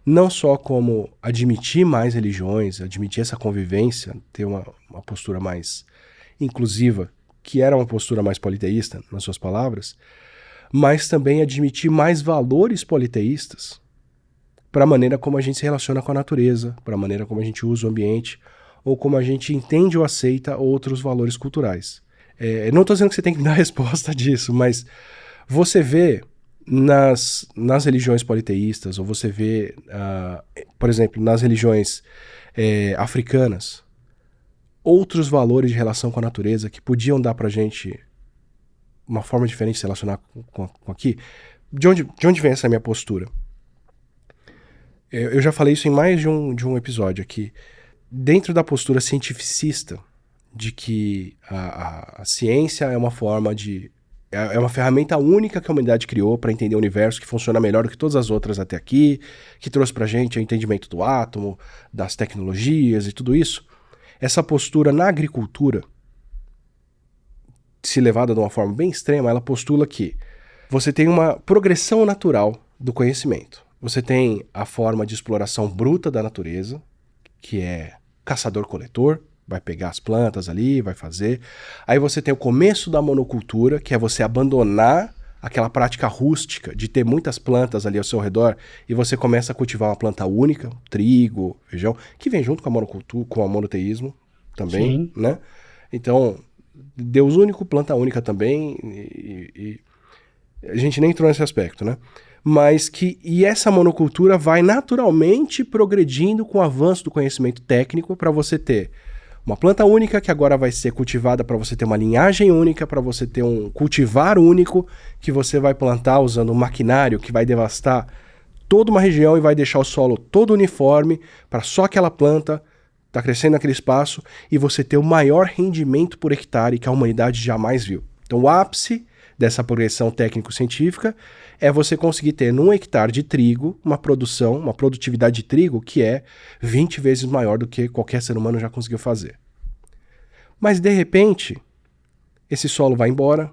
não só como admitir mais religiões, admitir essa convivência, ter uma postura mais inclusiva, que era uma postura mais politeísta, nas suas palavras, mas também admitir mais valores politeístas para a maneira como a gente se relaciona com a natureza, para a maneira como a gente usa o ambiente, ou como a gente entende ou aceita outros valores culturais. Não estou dizendo que você tem que dar a resposta disso, mas você vê nas religiões politeístas, ou você vê, por exemplo, nas religiões africanas, outros valores de relação com a natureza que podiam dar pra gente uma forma diferente de se relacionar com aqui. De onde vem essa minha postura? Eu já falei isso em mais de um episódio aqui. Dentro da postura cientificista, de que a ciência é uma forma de... É uma ferramenta única que a humanidade criou para entender o universo, que funciona melhor do que todas as outras até aqui, que trouxe pra gente o entendimento do átomo, das tecnologias e tudo isso. Essa postura na agricultura, se levada de uma forma bem extrema, ela postula que você tem uma progressão natural do conhecimento. Você tem a forma de exploração bruta da natureza, que é caçador-coletor, vai pegar as plantas ali, vai fazer. Aí você tem o começo da monocultura, que é você abandonar aquela prática rústica de ter muitas plantas ali ao seu redor e você começa a cultivar uma planta única, trigo, feijão, que vem junto com a monocultura, com o monoteísmo também, sim, né? Então, Deus único, planta única também, e a gente nem entrou nesse aspecto, né? Mas e essa monocultura vai naturalmente progredindo com o avanço do conhecimento técnico para você ter uma planta única que agora vai ser cultivada para você ter uma linhagem única, para você ter um cultivar único que você vai plantar usando um maquinário que vai devastar toda uma região e vai deixar o solo todo uniforme para só aquela planta tá crescendo naquele espaço e você ter o maior rendimento por hectare que a humanidade jamais viu. Então o ápice dessa progressão técnico-científica é você conseguir ter num hectare de trigo uma produtividade de trigo que é 20 vezes maior do que qualquer ser humano já conseguiu fazer. Mas de repente, esse solo vai embora,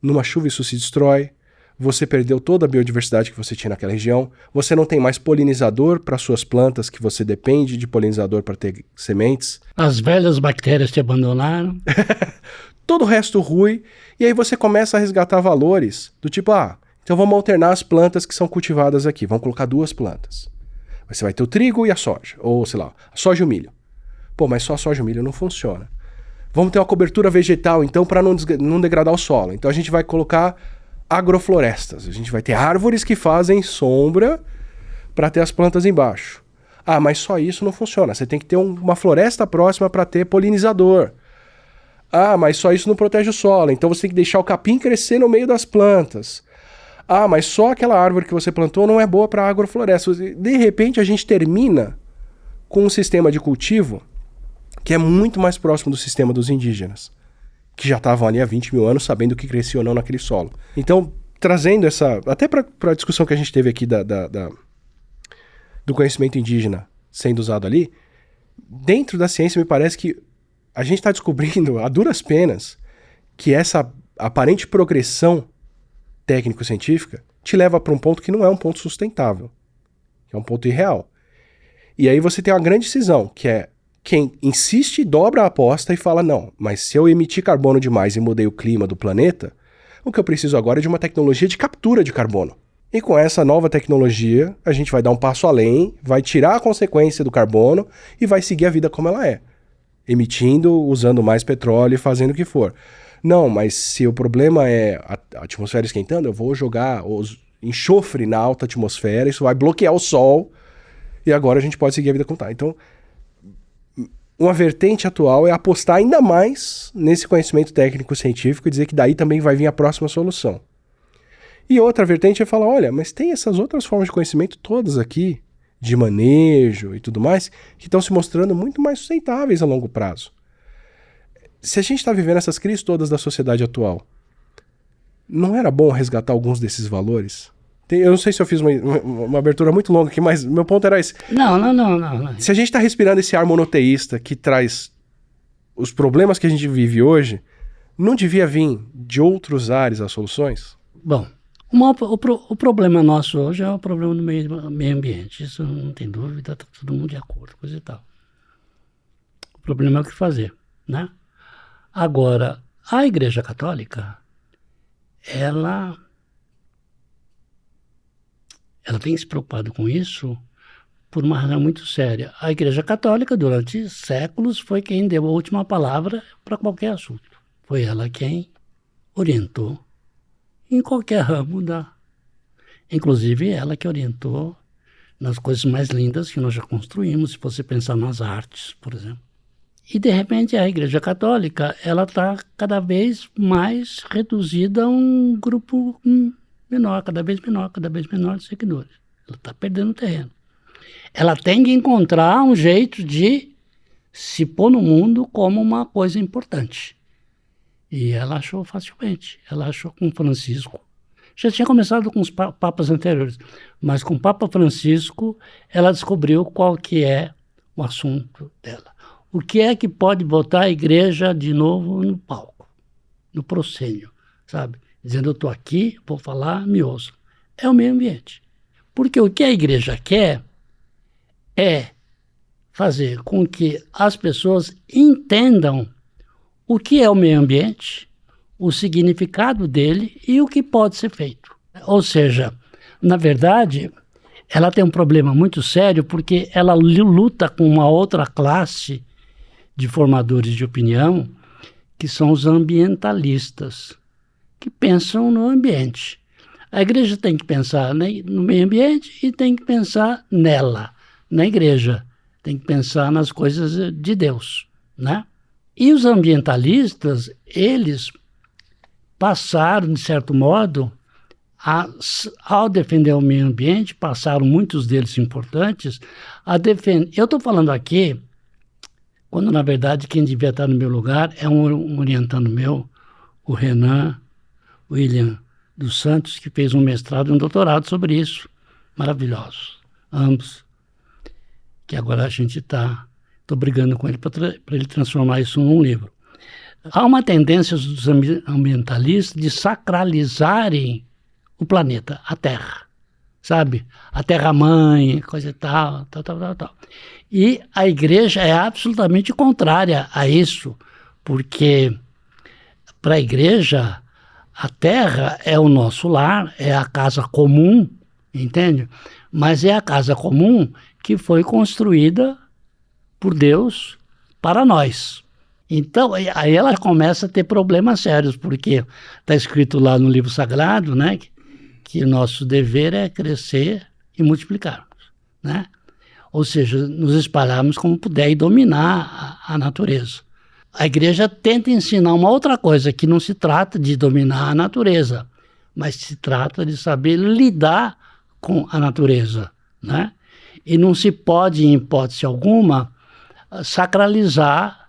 numa chuva isso se destrói, você perdeu toda a biodiversidade que você tinha naquela região, você não tem mais polinizador para suas plantas, que você depende de polinizador para ter sementes. As velhas bactérias te abandonaram. Todo o resto ruim, e aí você começa a resgatar valores do tipo, então vamos alternar as plantas que são cultivadas aqui, vamos colocar 2 plantas. Você vai ter o trigo e a soja, ou sei lá, a soja e o milho. Pô, mas só a soja e o milho não funciona. Vamos ter uma cobertura vegetal, então, para não degradar o solo. Então a gente vai colocar agroflorestas, a gente vai ter árvores que fazem sombra para ter as plantas embaixo. Mas só isso não funciona, você tem que ter uma floresta próxima para ter polinizador. Mas só isso não protege o solo, então você tem que deixar o capim crescer no meio das plantas. Mas só aquela árvore que você plantou não é boa para agrofloresta. De repente a gente termina com um sistema de cultivo que é muito mais próximo do sistema dos indígenas, que já estavam ali há 20 mil anos sabendo o que crescia ou não naquele solo. Então, trazendo essa... Até para a discussão que a gente teve aqui do conhecimento indígena sendo usado ali, dentro da ciência me parece que a gente está descobrindo, a duras penas, que essa aparente progressão técnico-científica te leva para um ponto que não é um ponto sustentável, que é um ponto irreal. E aí você tem uma grande cisão, que é quem insiste e dobra a aposta e fala, não, mas se eu emitir carbono demais e mudei o clima do planeta, o que eu preciso agora é de uma tecnologia de captura de carbono. E com essa nova tecnologia, a gente vai dar um passo além, vai tirar a consequência do carbono e vai seguir a vida como ela é. Emitindo, usando mais petróleo e fazendo o que for. Não, mas se o problema é a atmosfera esquentando, eu vou jogar enxofre na alta atmosfera, isso vai bloquear o sol e agora a gente pode seguir a vida como tá. Então, uma vertente atual é apostar ainda mais nesse conhecimento técnico-científico e dizer que daí também vai vir a próxima solução. E outra vertente é falar, olha, mas tem essas outras formas de conhecimento todas aqui, de manejo e tudo mais, que estão se mostrando muito mais sustentáveis a longo prazo. Se a gente está vivendo essas crises todas da sociedade atual, não era bom resgatar alguns desses valores? Eu não sei se eu fiz uma abertura muito longa aqui, mas meu ponto era esse. Não. Se a gente está respirando esse ar monoteísta que traz os problemas que a gente vive hoje, não devia vir de outros ares as soluções? Bom, o problema nosso hoje é o problema do meio ambiente. Isso não tem dúvida, está todo mundo de acordo, coisa e tal. O problema é o que fazer, né? Agora, a Igreja Católica, ela tem se preocupado com isso por uma razão muito séria. A Igreja Católica, durante séculos, foi quem deu a última palavra para qualquer assunto. Foi ela quem orientou em qualquer ramo inclusive ela que orientou nas coisas mais lindas que nós já construímos, se você pensar nas artes, por exemplo. E, de repente, a Igreja Católica ela está cada vez mais reduzida a um grupo menor, cada vez menor de seguidores. Ela está perdendo terreno. Ela tem que encontrar um jeito de se pôr no mundo como uma coisa importante. E ela achou facilmente. Ela achou com Francisco. Já tinha começado com os papas anteriores, mas com o Papa Francisco ela descobriu qual que é o assunto dela. O que é que pode botar a igreja de novo no palco, no proscênio, sabe? Dizendo, eu estou aqui, vou falar, me ouçam. É o meio ambiente. Porque o que a igreja quer é fazer com que as pessoas entendam o que é o meio ambiente, o significado dele e o que pode ser feito. Ou seja, na verdade, ela tem um problema muito sério porque ela luta com uma outra classe de formadores de opinião, que são os ambientalistas, que pensam no ambiente. A igreja tem que pensar no meio ambiente e tem que pensar nela, na igreja. Tem que pensar nas coisas de Deus, né? E os ambientalistas, eles passaram, de certo modo, ao defender o meio ambiente, passaram muitos deles importantes a defender. Eu estou falando aqui, quando na verdade quem devia estar no meu lugar é um orientando meu, o Renan William dos Santos, que fez um mestrado e um doutorado sobre isso. Maravilhosos, ambos. Que agora a gente estou brigando com ele para ele transformar isso num livro. Há uma tendência dos ambientalistas de sacralizarem o planeta, a Terra, sabe? A Terra-mãe, coisa e tal. E a igreja é absolutamente contrária a isso, porque para a igreja a Terra é o nosso lar, é a casa comum, entende? Mas é a casa comum que foi construída por Deus para nós. Então, aí ela começa a ter problemas sérios, porque está escrito lá no livro sagrado, né, que o nosso dever é crescer e multiplicarmos, né? Ou seja, nos espalharmos como puder e dominar a natureza. A igreja tenta ensinar uma outra coisa, que não se trata de dominar a natureza, mas se trata de saber lidar com a natureza, né? E não se pode, em hipótese alguma, sacralizar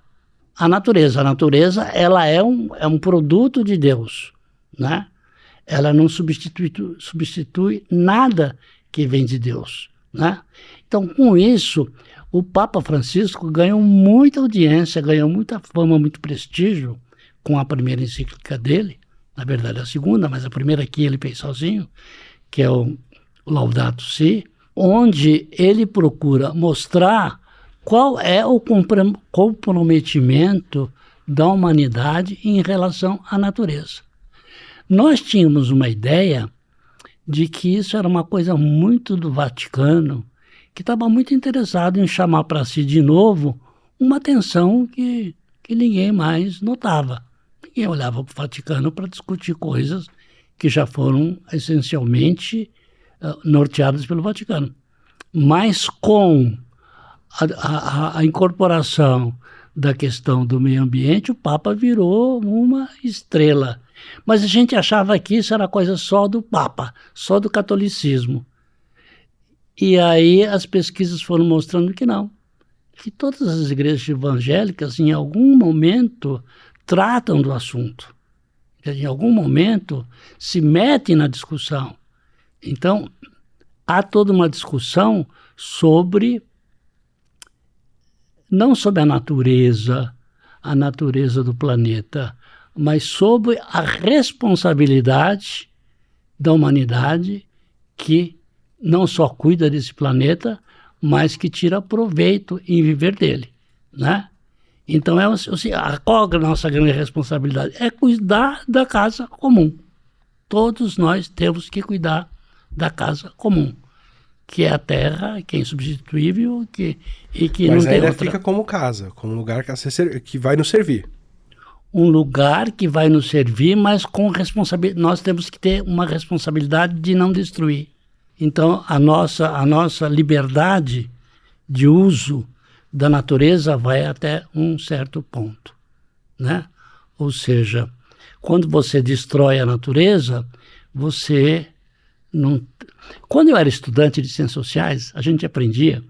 a natureza. A natureza, ela é um produto de Deus, né? Ela não substitui nada que vem de Deus, né? Então, com isso, o Papa Francisco ganhou muita audiência, ganhou muita fama, muito prestígio com a primeira encíclica dele, na verdade a segunda, mas a primeira que ele fez sozinho, que é o Laudato Si, onde ele procura mostrar qual é o comprometimento da humanidade em relação à natureza. Nós tínhamos uma ideia de que isso era uma coisa muito do Vaticano, que estava muito interessado em chamar para si de novo uma atenção que ninguém mais notava. Ninguém olhava para o Vaticano para discutir coisas que já foram essencialmente norteadas pelo Vaticano. Mas com a incorporação da questão do meio ambiente, o Papa virou uma estrela. Mas a gente achava que isso era coisa só do Papa, só do catolicismo. E aí as pesquisas foram mostrando que não, que todas as igrejas evangélicas em algum momento tratam do assunto, em algum momento se metem na discussão. Então, há toda uma discussão não sobre a natureza do planeta, mas sobre a responsabilidade da humanidade que não só cuida desse planeta, mas que tira proveito em viver dele, né? Então, qual é a nossa grande responsabilidade? É cuidar da casa comum. Todos nós temos que cuidar da casa comum, que é a terra, que é insubstituível e que Mas não tem ainda outra. fica como casa, como um lugar que vai nos servir. Um lugar que vai nos servir, mas com responsabilidade. Nós temos que ter uma responsabilidade de não destruir. Então, a nossa liberdade de uso da natureza vai até um certo ponto, né? Ou seja, quando você destrói a natureza, você não... Quando eu era estudante de ciências sociais, a gente aprendia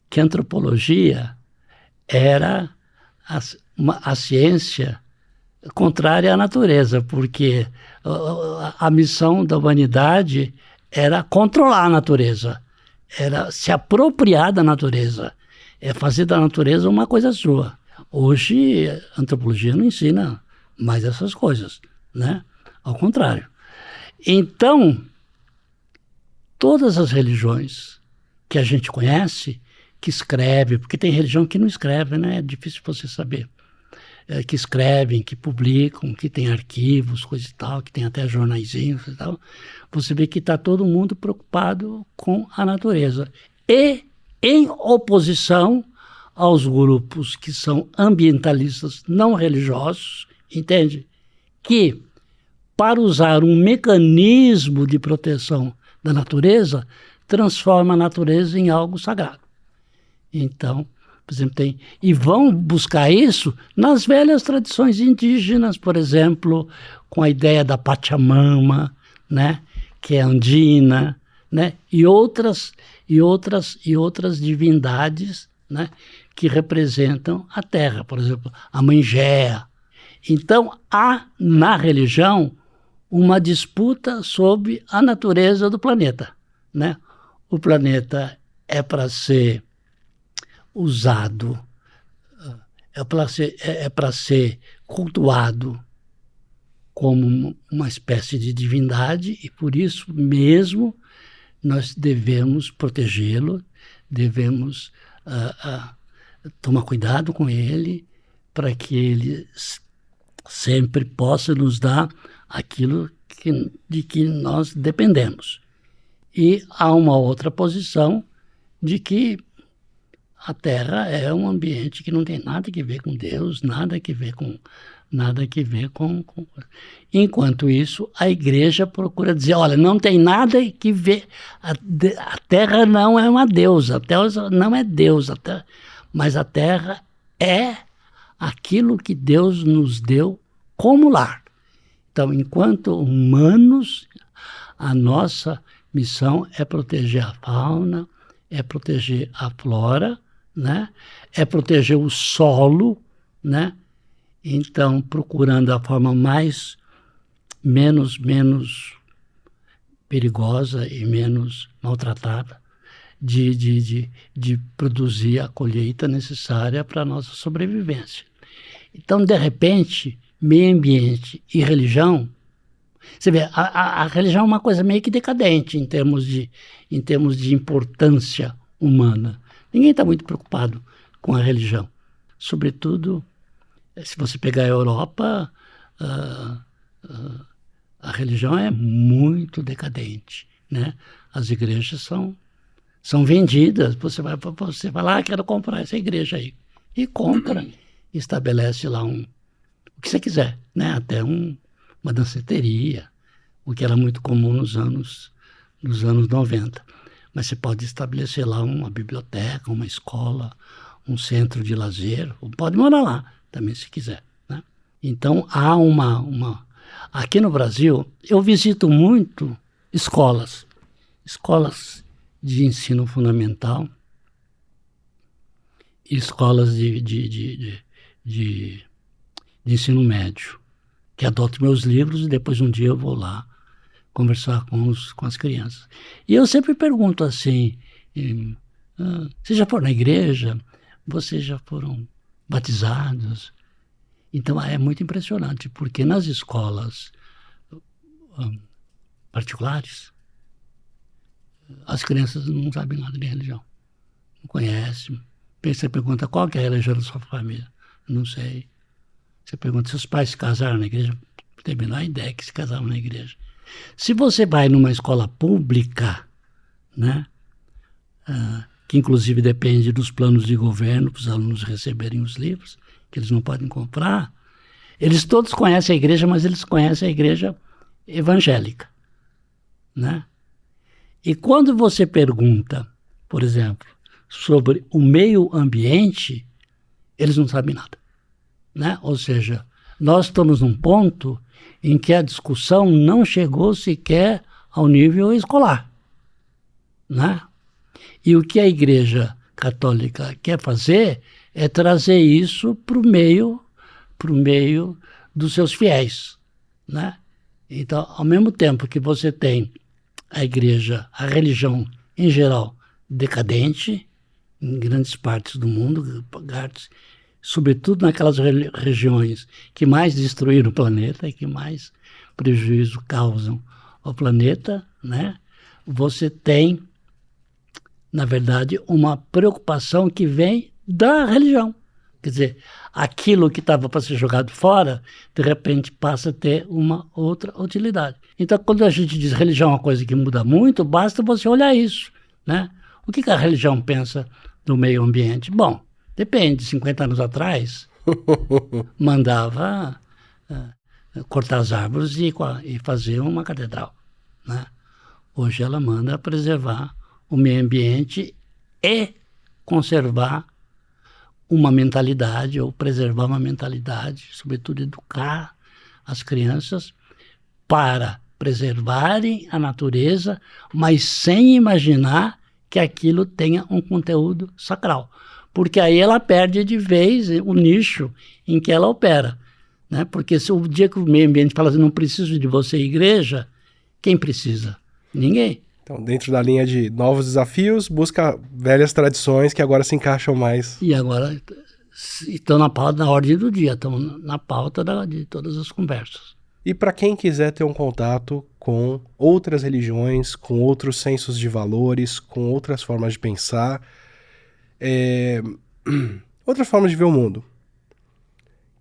que a antropologia era a ciência contrária à natureza, porque a missão da humanidade era controlar a natureza, era se apropriar da natureza, é fazer da natureza uma coisa sua. Hoje, a antropologia não ensina mais essas coisas, né? Ao contrário. Então, todas as religiões que a gente conhece, que escreve, porque tem religião que não escreve, né? É difícil você saber. Que escrevem, que publicam, que tem arquivos, coisa e tal, que tem até jornaizinhos e tal. Você vê que está todo mundo preocupado com a natureza. E em oposição aos grupos que são ambientalistas não religiosos, entende? Que, para usar um mecanismo de proteção da natureza, transforma a natureza em algo sagrado. Então, por exemplo, e vão buscar isso nas velhas tradições indígenas, por exemplo, com a ideia da Pachamama, né, que é andina, né, e outras divindades, né, que representam a terra, por exemplo, a Mãe Gea. Então, há na religião uma disputa sobre a natureza do planeta, né? O planeta é para ser usado, é para ser cultuado como uma espécie de divindade e por isso mesmo nós devemos protegê-lo, devemos tomar cuidado com ele para que ele sempre possa nos dar aquilo de que nós dependemos. E há uma outra posição de que a Terra é um ambiente que não tem nada a ver com Deus, nada a ver com... Enquanto isso, a Igreja procura dizer, olha, não tem nada que ver, a Terra não é uma deusa, a Terra não é Deus, mas a Terra é aquilo que Deus nos deu como lar. Então, enquanto humanos, a nossa missão é proteger a fauna, é proteger a flora, né? É proteger o solo, né? Então, procurando a forma menos perigosa e menos maltratada de produzir a colheita necessária para a nossa sobrevivência. Então, de repente, meio ambiente e religião, você vê, a religião é uma coisa meio que decadente em termos de importância humana. Ninguém está muito preocupado com a religião. Sobretudo, se você pegar a Europa, a religião é muito decadente, né? As igrejas são vendidas. Você vai lá, quero comprar essa igreja aí. E compra, estabelece lá o que você quiser, né? Até uma danceteria, o que era muito comum nos anos 90. Mas você pode estabelecer lá uma biblioteca, uma escola, um centro de lazer, ou pode morar lá também se quiser, né? Então há aqui no Brasil eu visito muito escolas de ensino fundamental, escolas de ensino médio, que adoto meus livros e depois um dia eu vou lá conversar com as crianças. E eu sempre pergunto assim, vocês já foram na igreja? Vocês já foram batizados? Então é muito impressionante, porque nas escolas particulares, as crianças não sabem nada de religião, não conhecem. Você pergunta qual que é a religião da sua família, não sei. Você pergunta se os pais se casaram na igreja, não tem a menor ideia que se casaram na igreja. Se você vai numa escola pública, né, que inclusive depende dos planos de governo para os alunos receberem os livros, que eles não podem comprar, eles todos conhecem a igreja, mas eles conhecem a igreja evangélica, né? E quando você pergunta, por exemplo, sobre o meio ambiente, eles não sabem nada, né? Ou seja, nós estamos num ponto em que a discussão não chegou sequer ao nível escolar, né? E o que a Igreja Católica quer fazer é trazer isso para o meio dos seus fiéis, né? Então, ao mesmo tempo que você tem a igreja, a religião em geral decadente, em grandes partes do mundo, sobretudo naquelas regiões que mais destruíram o planeta e que mais prejuízo causam ao planeta, né? Você tem, na verdade, uma preocupação que vem da religião. Quer dizer, aquilo que estava para ser jogado fora, de repente passa a ter uma outra utilidade. Então, quando a gente diz religião é uma coisa que muda muito, basta você olhar isso, né? O que a religião pensa do meio ambiente? Bom, depende. 50 anos atrás, mandava cortar as árvores e fazer uma catedral, né? Hoje ela manda preservar o meio ambiente e conservar uma mentalidade, ou preservar uma mentalidade, sobretudo educar as crianças para preservarem a natureza, mas sem imaginar que aquilo tenha um conteúdo sacral. Porque aí ela perde de vez o nicho em que ela opera, né? Porque se o dia que o meio ambiente fala assim, não preciso de você, igreja, quem precisa? Ninguém. Então, dentro da linha de novos desafios, busca velhas tradições que agora se encaixam mais. E agora estão na ordem do dia, estão na pauta de todas as conversas. E para quem quiser ter um contato com outras religiões, com outros sensos de valores, com outras formas de pensar, outras formas de ver o mundo,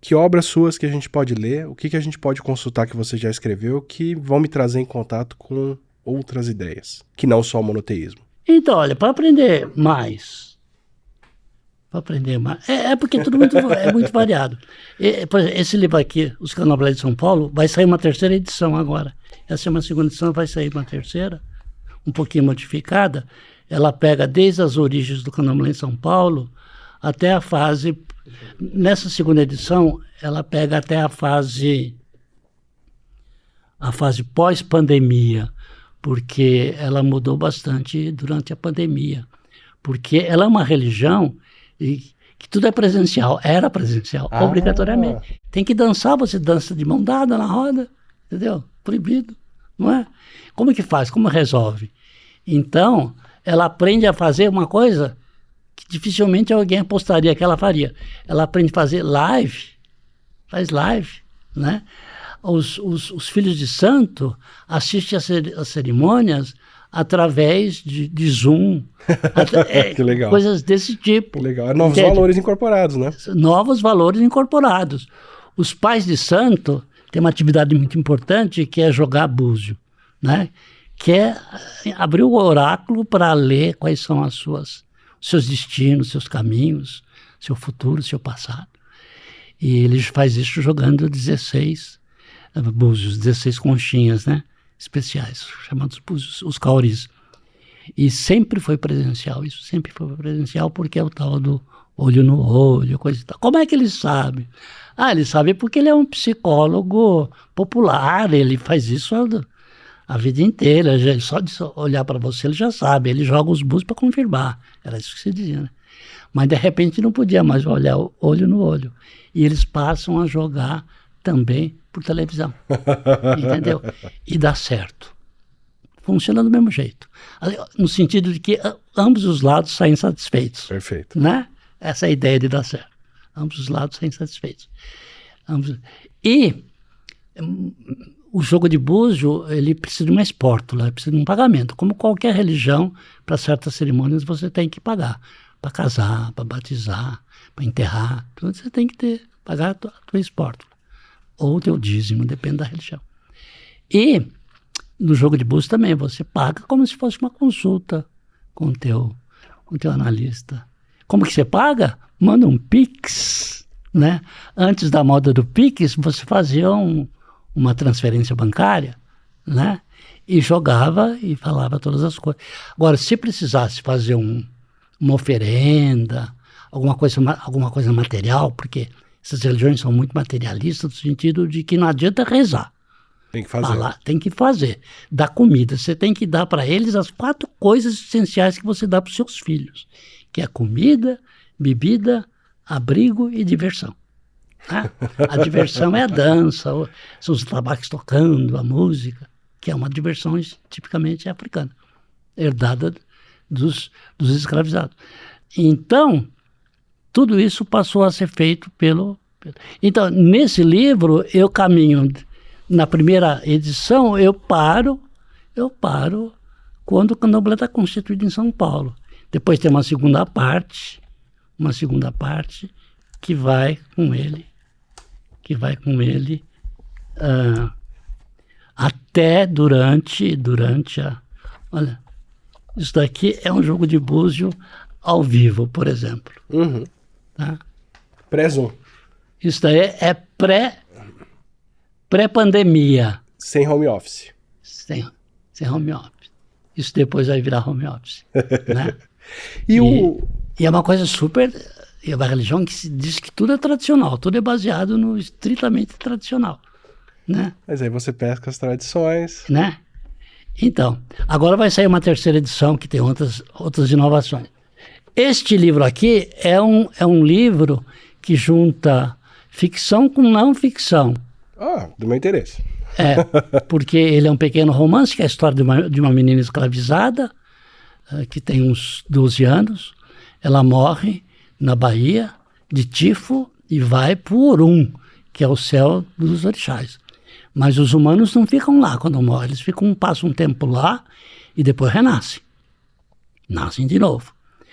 que obras suas que a gente pode ler, o que a gente pode consultar que você já escreveu, que vão me trazer em contato com outras ideias, que não só o monoteísmo? Então, olha, para aprender mais, é porque tudo é muito variado. Por exemplo, esse livro aqui, Os Candomblés de São Paulo, vai sair uma terceira edição agora. Essa é uma segunda edição, vai sair uma terceira, um pouquinho modificada. Ela pega desde as origens do Candomblé em São Paulo até a fase... Nessa segunda edição, ela pega até a fase pós-pandemia, porque ela mudou bastante durante a pandemia. Porque ela é uma religião que tudo é presencial, era presencial, obrigatoriamente. Tem que dançar, você dança de mão dada na roda, entendeu? Proibido, não é? Como que faz? Como resolve? Então, ela aprende a fazer uma coisa que dificilmente alguém apostaria que ela faria. Ela aprende a fazer faz live, né? Os filhos de santo assistem as cerimônias através de Zoom. Que legal. Coisas desse tipo. Que legal. Novos valores incorporados, né? Novos valores incorporados. Os pais de santo têm uma atividade muito importante que é jogar búzio, né? Que é abrir o oráculo para ler quais são os seus destinos, seus caminhos, seu futuro, seu passado. E ele faz isso jogando 16 búzios, 16 conchinhas, né? Especiais, chamados búzios, os cauris. E sempre foi presencial, isso sempre foi presencial, porque é o tal do olho no olho, coisa e tal. Como é que ele sabe? Ele sabe porque ele é um psicólogo popular, ele faz isso a vida inteira, só de olhar para você ele já sabe, ele joga os búzios para confirmar, era isso que se dizia, né? Mas de repente não podia mais olhar olho no olho, e eles passam a jogar também por televisão, entendeu? E dá certo, funciona do mesmo jeito. No sentido de que ambos os lados saem satisfeitos. Perfeito. Né? Essa é a ideia de dar certo. Ambos os lados saem satisfeitos. E o jogo de búzio, ele precisa de uma espórtula, precisa de um pagamento. Como qualquer religião, para certas cerimônias você tem que pagar. Para casar, para batizar, para enterrar, tudo você tem que pagar a tua espórtula. Ou o teu dízimo, depende da religião. E no jogo de búzio também, você paga como se fosse uma consulta com o teu analista. Como que você paga? Manda um Pix, né? Antes da moda do Pix, você fazia uma transferência bancária, né? E jogava e falava todas as coisas. Agora, se precisasse fazer uma oferenda, alguma coisa material, porque essas religiões são muito materialistas, no sentido de que não adianta rezar. Tem que fazer. Falar, tem que fazer. Dar comida. Você tem que dar para eles as 4 coisas essenciais que você dá para os seus filhos, que é comida, bebida, abrigo e diversão. Tá? A diversão é a dança, são os tabaques tocando, a música, que é uma diversão tipicamente africana, herdada dos escravizados. Então, tudo isso passou a ser feito Então, nesse livro, eu caminho. Na primeira edição, eu paro quando o Candomblé está constituído em São Paulo. Depois tem uma segunda parte que vai com ele até durante a... Olha, isso daqui é um jogo de búzio ao vivo, por exemplo. Uhum. Tá? Pré-Zoom. Isso daí é pré-pandemia. Sem home office. Sem home office. Isso depois vai virar home office. Né? E é uma coisa super... É uma religião que se diz que tudo é tradicional, tudo é baseado no estritamente tradicional. Né? Mas aí você pesca as tradições. Né? Então, agora vai sair uma terceira edição que tem outras inovações. Este livro aqui é um livro que junta ficção com não ficção. Do meu interesse. Porque ele é um pequeno romance, que é a história de uma menina escravizada, que tem uns 12 anos. Ela morre na Bahia de tifo e vai para o Orum, que é o céu dos orixás. Mas os humanos não ficam lá quando morrem, eles passam um tempo lá e depois renascem. Nascem de novo.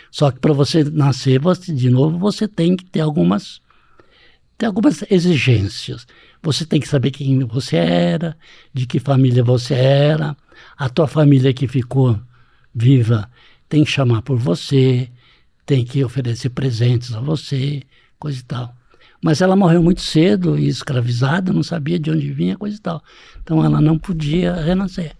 Só que para você nascer de novo, você tem que ter algumas exigências. Você tem que saber quem você era, de que família você era. A tua família que ficou viva tem que chamar por você, tem que oferecer presentes a você, coisa e tal. Mas ela morreu muito cedo e escravizada, não sabia de onde vinha, coisa e tal. Então ela não podia renascer.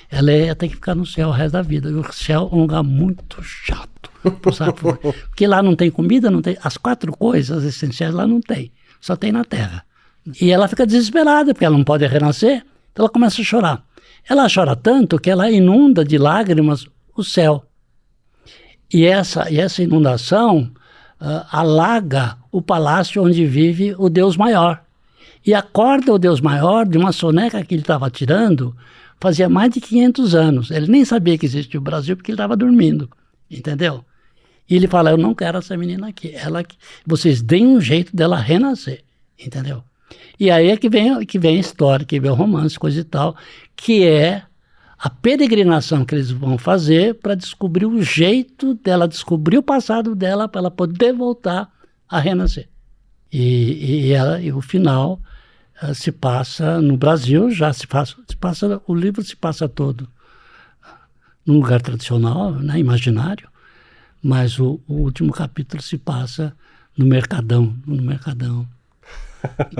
Ela ia ter que ficar no céu o resto da vida. E o céu é um lugar muito chato. Sabe? Porque lá não tem comida, não tem. As 4 coisas essenciais lá não tem. Só tem na terra. E ela fica desesperada, porque ela não pode renascer. Então ela começa a chorar. Ela chora tanto que ela inunda de lágrimas o céu. E essa inundação alaga o palácio onde vive o Deus Maior. E acorda o Deus Maior de uma soneca que ele estava tirando fazia mais de 500 anos. Ele nem sabia que existia o Brasil porque ele estava dormindo, entendeu? E ele fala, eu não quero essa menina aqui. Vocês deem um jeito dela renascer, entendeu? E aí é que vem a história, que vem o romance, coisa e tal, que é a peregrinação que eles vão fazer para descobrir o jeito dela, descobrir o passado dela, para ela poder voltar a renascer. E o final se passa no Brasil, o livro se passa todo num lugar tradicional, né, imaginário, mas o último capítulo se passa no Mercadão,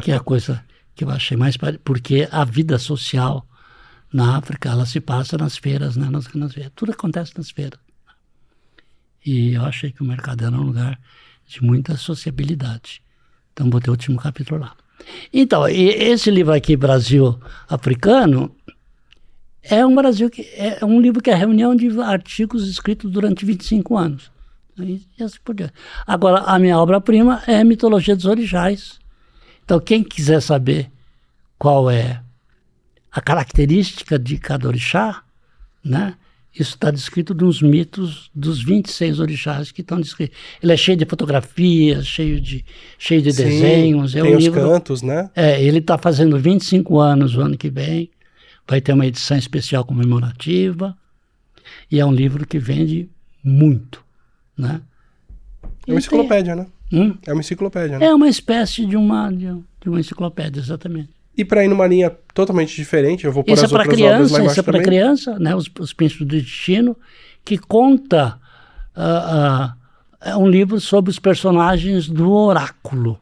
que é a coisa que eu achei mais... Porque a vida social na África, ela se passa nas feiras, né? Nas feiras. Tudo acontece nas feiras. E eu achei que o Mercadão era um lugar de muita sociabilidade. Então, botei o último capítulo lá. Então, esse livro aqui, Brasil Africano, é um livro que é a reunião de artigos escritos durante 25 anos. E assim por diante. Agora, a minha obra-prima é a Mitologia dos Orixás. Então, quem quiser saber qual é a característica de cada orixá, né? Isso está descrito nos mitos dos 26 orixás que estão descritos. Ele é cheio de fotografias, cheio de Sim, desenhos. É tem um os livro, cantos, né? ele está fazendo 25 anos o ano que vem. Vai ter uma edição especial comemorativa. E é um livro que vende muito, né? É uma enciclopédia, né? É uma enciclopédia, né? É uma espécie de uma enciclopédia, exatamente. E para ir numa linha totalmente diferente, eu vou pôr Isso as é para outras obras lá criança, embaixo isso é para também. criança, né? Os Príncipes do Destino, que conta é um livro sobre os personagens do oráculo,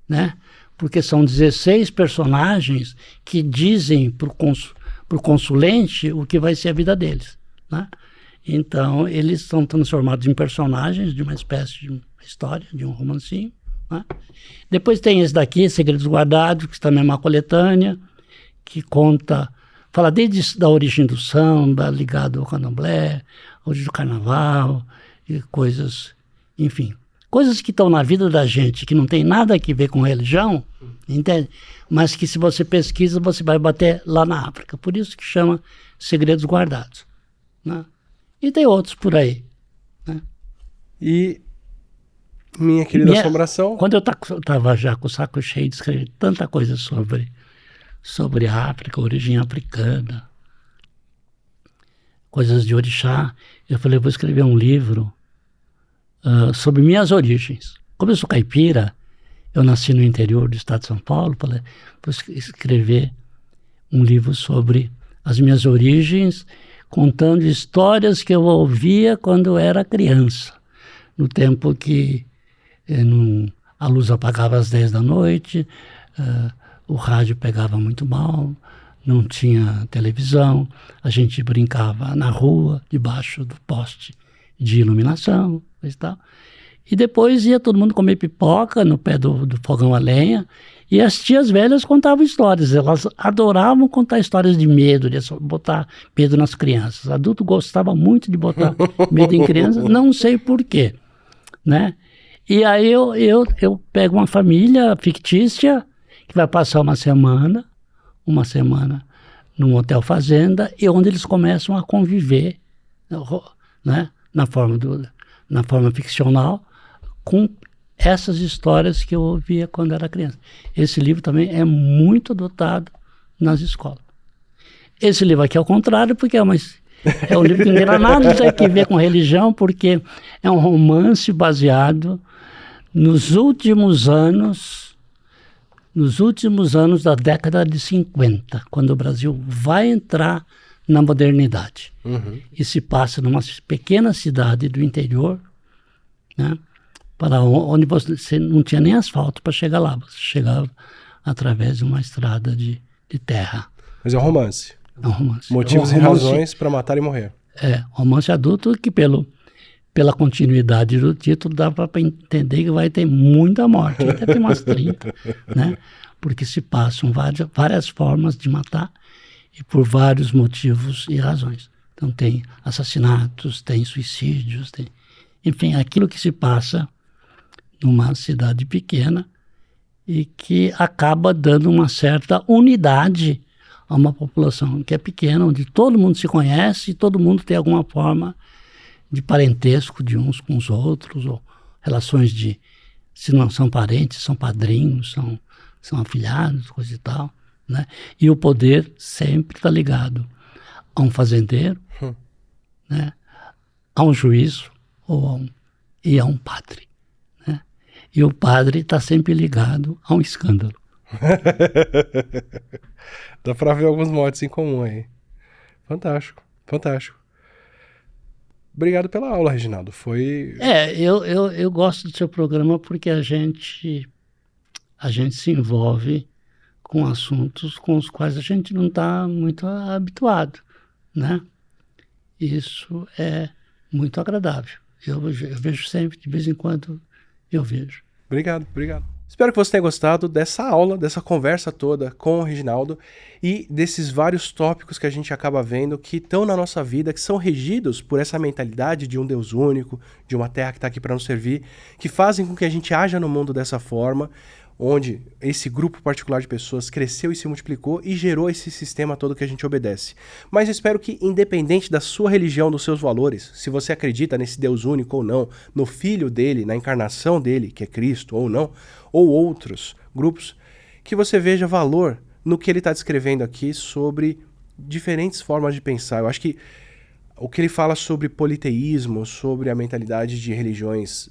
né? Porque são 16 personagens que dizem para o consulente o que vai ser a vida deles, né? Então, eles são transformados em personagens de uma espécie de uma história, de um romancinho, né? Depois tem esse daqui, Segredos Guardados, que também é uma coletânea, que fala desde a origem do samba, ligado ao candomblé, a origem do carnaval, e coisas, enfim, coisas que estão na vida da gente, que não tem nada a ver com religião, entende? Mas que se você pesquisa, você vai bater lá na África. Por isso que chama Segredos Guardados, né? E tem outros por aí, né? E minha querida assombração. Quando eu estava já com o saco cheio de escrever tanta coisa sobre a África, origem africana, coisas de orixá, eu falei, eu vou escrever um livro sobre minhas origens. Como eu sou caipira, eu nasci no interior do estado de São Paulo, falei, vou escrever um livro sobre as minhas origens, contando histórias que eu ouvia quando eu era criança, no tempo que a luz apagava às 10 da noite, o rádio pegava muito mal, não tinha televisão, a gente brincava na rua, debaixo do poste de iluminação e tal. E depois ia todo mundo comer pipoca no pé do fogão a lenha, e as tias velhas contavam histórias. Elas adoravam contar histórias de medo, de botar medo nas crianças. Adulto gostava muito de botar medo em crianças, não sei por quê, né? E aí eu pego uma família fictícia que vai passar uma semana num hotel fazenda, e onde eles começam a conviver, né, na forma ficcional, com essas histórias que eu ouvia quando era criança. Esse livro também é muito adotado nas escolas. Esse livro aqui é o contrário, porque é um livro que não tem nada a ver com religião, porque é um romance baseado nos últimos anos da década de 50, quando o Brasil vai entrar na modernidade. E se passa numa pequena cidade do interior, né, para onde você não tinha nem asfalto para chegar lá. Você chegava através de uma estrada de terra. Mas é um romance. É um romance. Motivos e razões para matar e morrer. Romance adulto que pela continuidade do título dá para entender que vai ter muita morte. Deve ter umas 30, né? Porque se passam várias formas de matar e por vários motivos e razões. Então tem assassinatos, tem suicídios, enfim, aquilo que se passa numa cidade pequena e que acaba dando uma certa unidade a uma população que é pequena, onde todo mundo se conhece e todo mundo tem alguma forma de parentesco de uns com os outros, ou relações se não são parentes, são padrinhos, são afilhados, coisa e tal, né? E o poder sempre está ligado a um fazendeiro, né? A um juiz e a um padre, né? E o padre está sempre ligado a um escândalo. Dá para ver alguns motes em comum aí. Fantástico, fantástico. Obrigado pela aula, Reginaldo. Eu gosto do seu programa porque a gente se envolve com assuntos com os quais a gente não está muito habituado, né? Isso é muito agradável. Eu vejo sempre, de vez em quando eu vejo. Obrigado. Espero que você tenha gostado dessa aula, dessa conversa toda com o Reginaldo e desses vários tópicos que a gente acaba vendo que estão na nossa vida, que são regidos por essa mentalidade de um Deus único, de uma terra que está aqui para nos servir, que fazem com que a gente haja no mundo dessa forma. onde esse grupo particular de pessoas cresceu e se multiplicou e gerou esse sistema todo que a gente obedece. Mas eu espero que, independente da sua religião, dos seus valores, se você acredita nesse Deus único ou não, no Filho dele, na encarnação dele, que é Cristo ou não, ou outros grupos, que você veja valor no que ele está descrevendo aqui sobre diferentes formas de pensar. Eu acho que o que ele fala sobre politeísmo, sobre a mentalidade de religiões,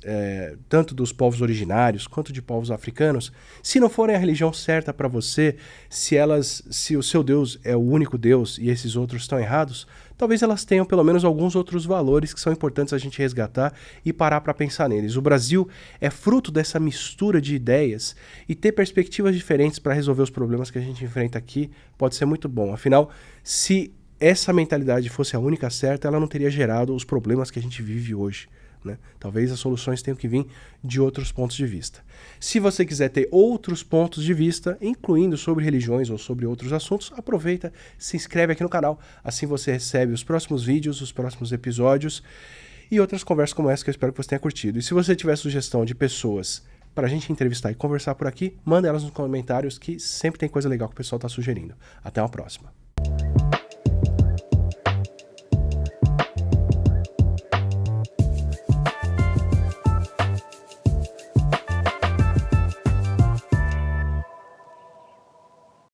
tanto dos povos originários quanto de povos africanos, se não forem a religião certa para você, se o seu Deus é o único Deus e esses outros estão errados, talvez elas tenham pelo menos alguns outros valores que são importantes a gente resgatar e parar para pensar neles. O Brasil é fruto dessa mistura de ideias e ter perspectivas diferentes para resolver os problemas que a gente enfrenta aqui pode ser muito bom. Afinal, se essa mentalidade fosse a única certa, ela não teria gerado os problemas que a gente vive hoje, né? Talvez as soluções tenham que vir de outros pontos de vista. Se você quiser ter outros pontos de vista, incluindo sobre religiões ou sobre outros assuntos, aproveita, se inscreve aqui no canal, assim você recebe os próximos vídeos, os próximos episódios e outras conversas como essa que eu espero que você tenha curtido. E se você tiver sugestão de pessoas para a gente entrevistar e conversar por aqui, manda elas nos comentários que sempre tem coisa legal que o pessoal está sugerindo. Até uma próxima.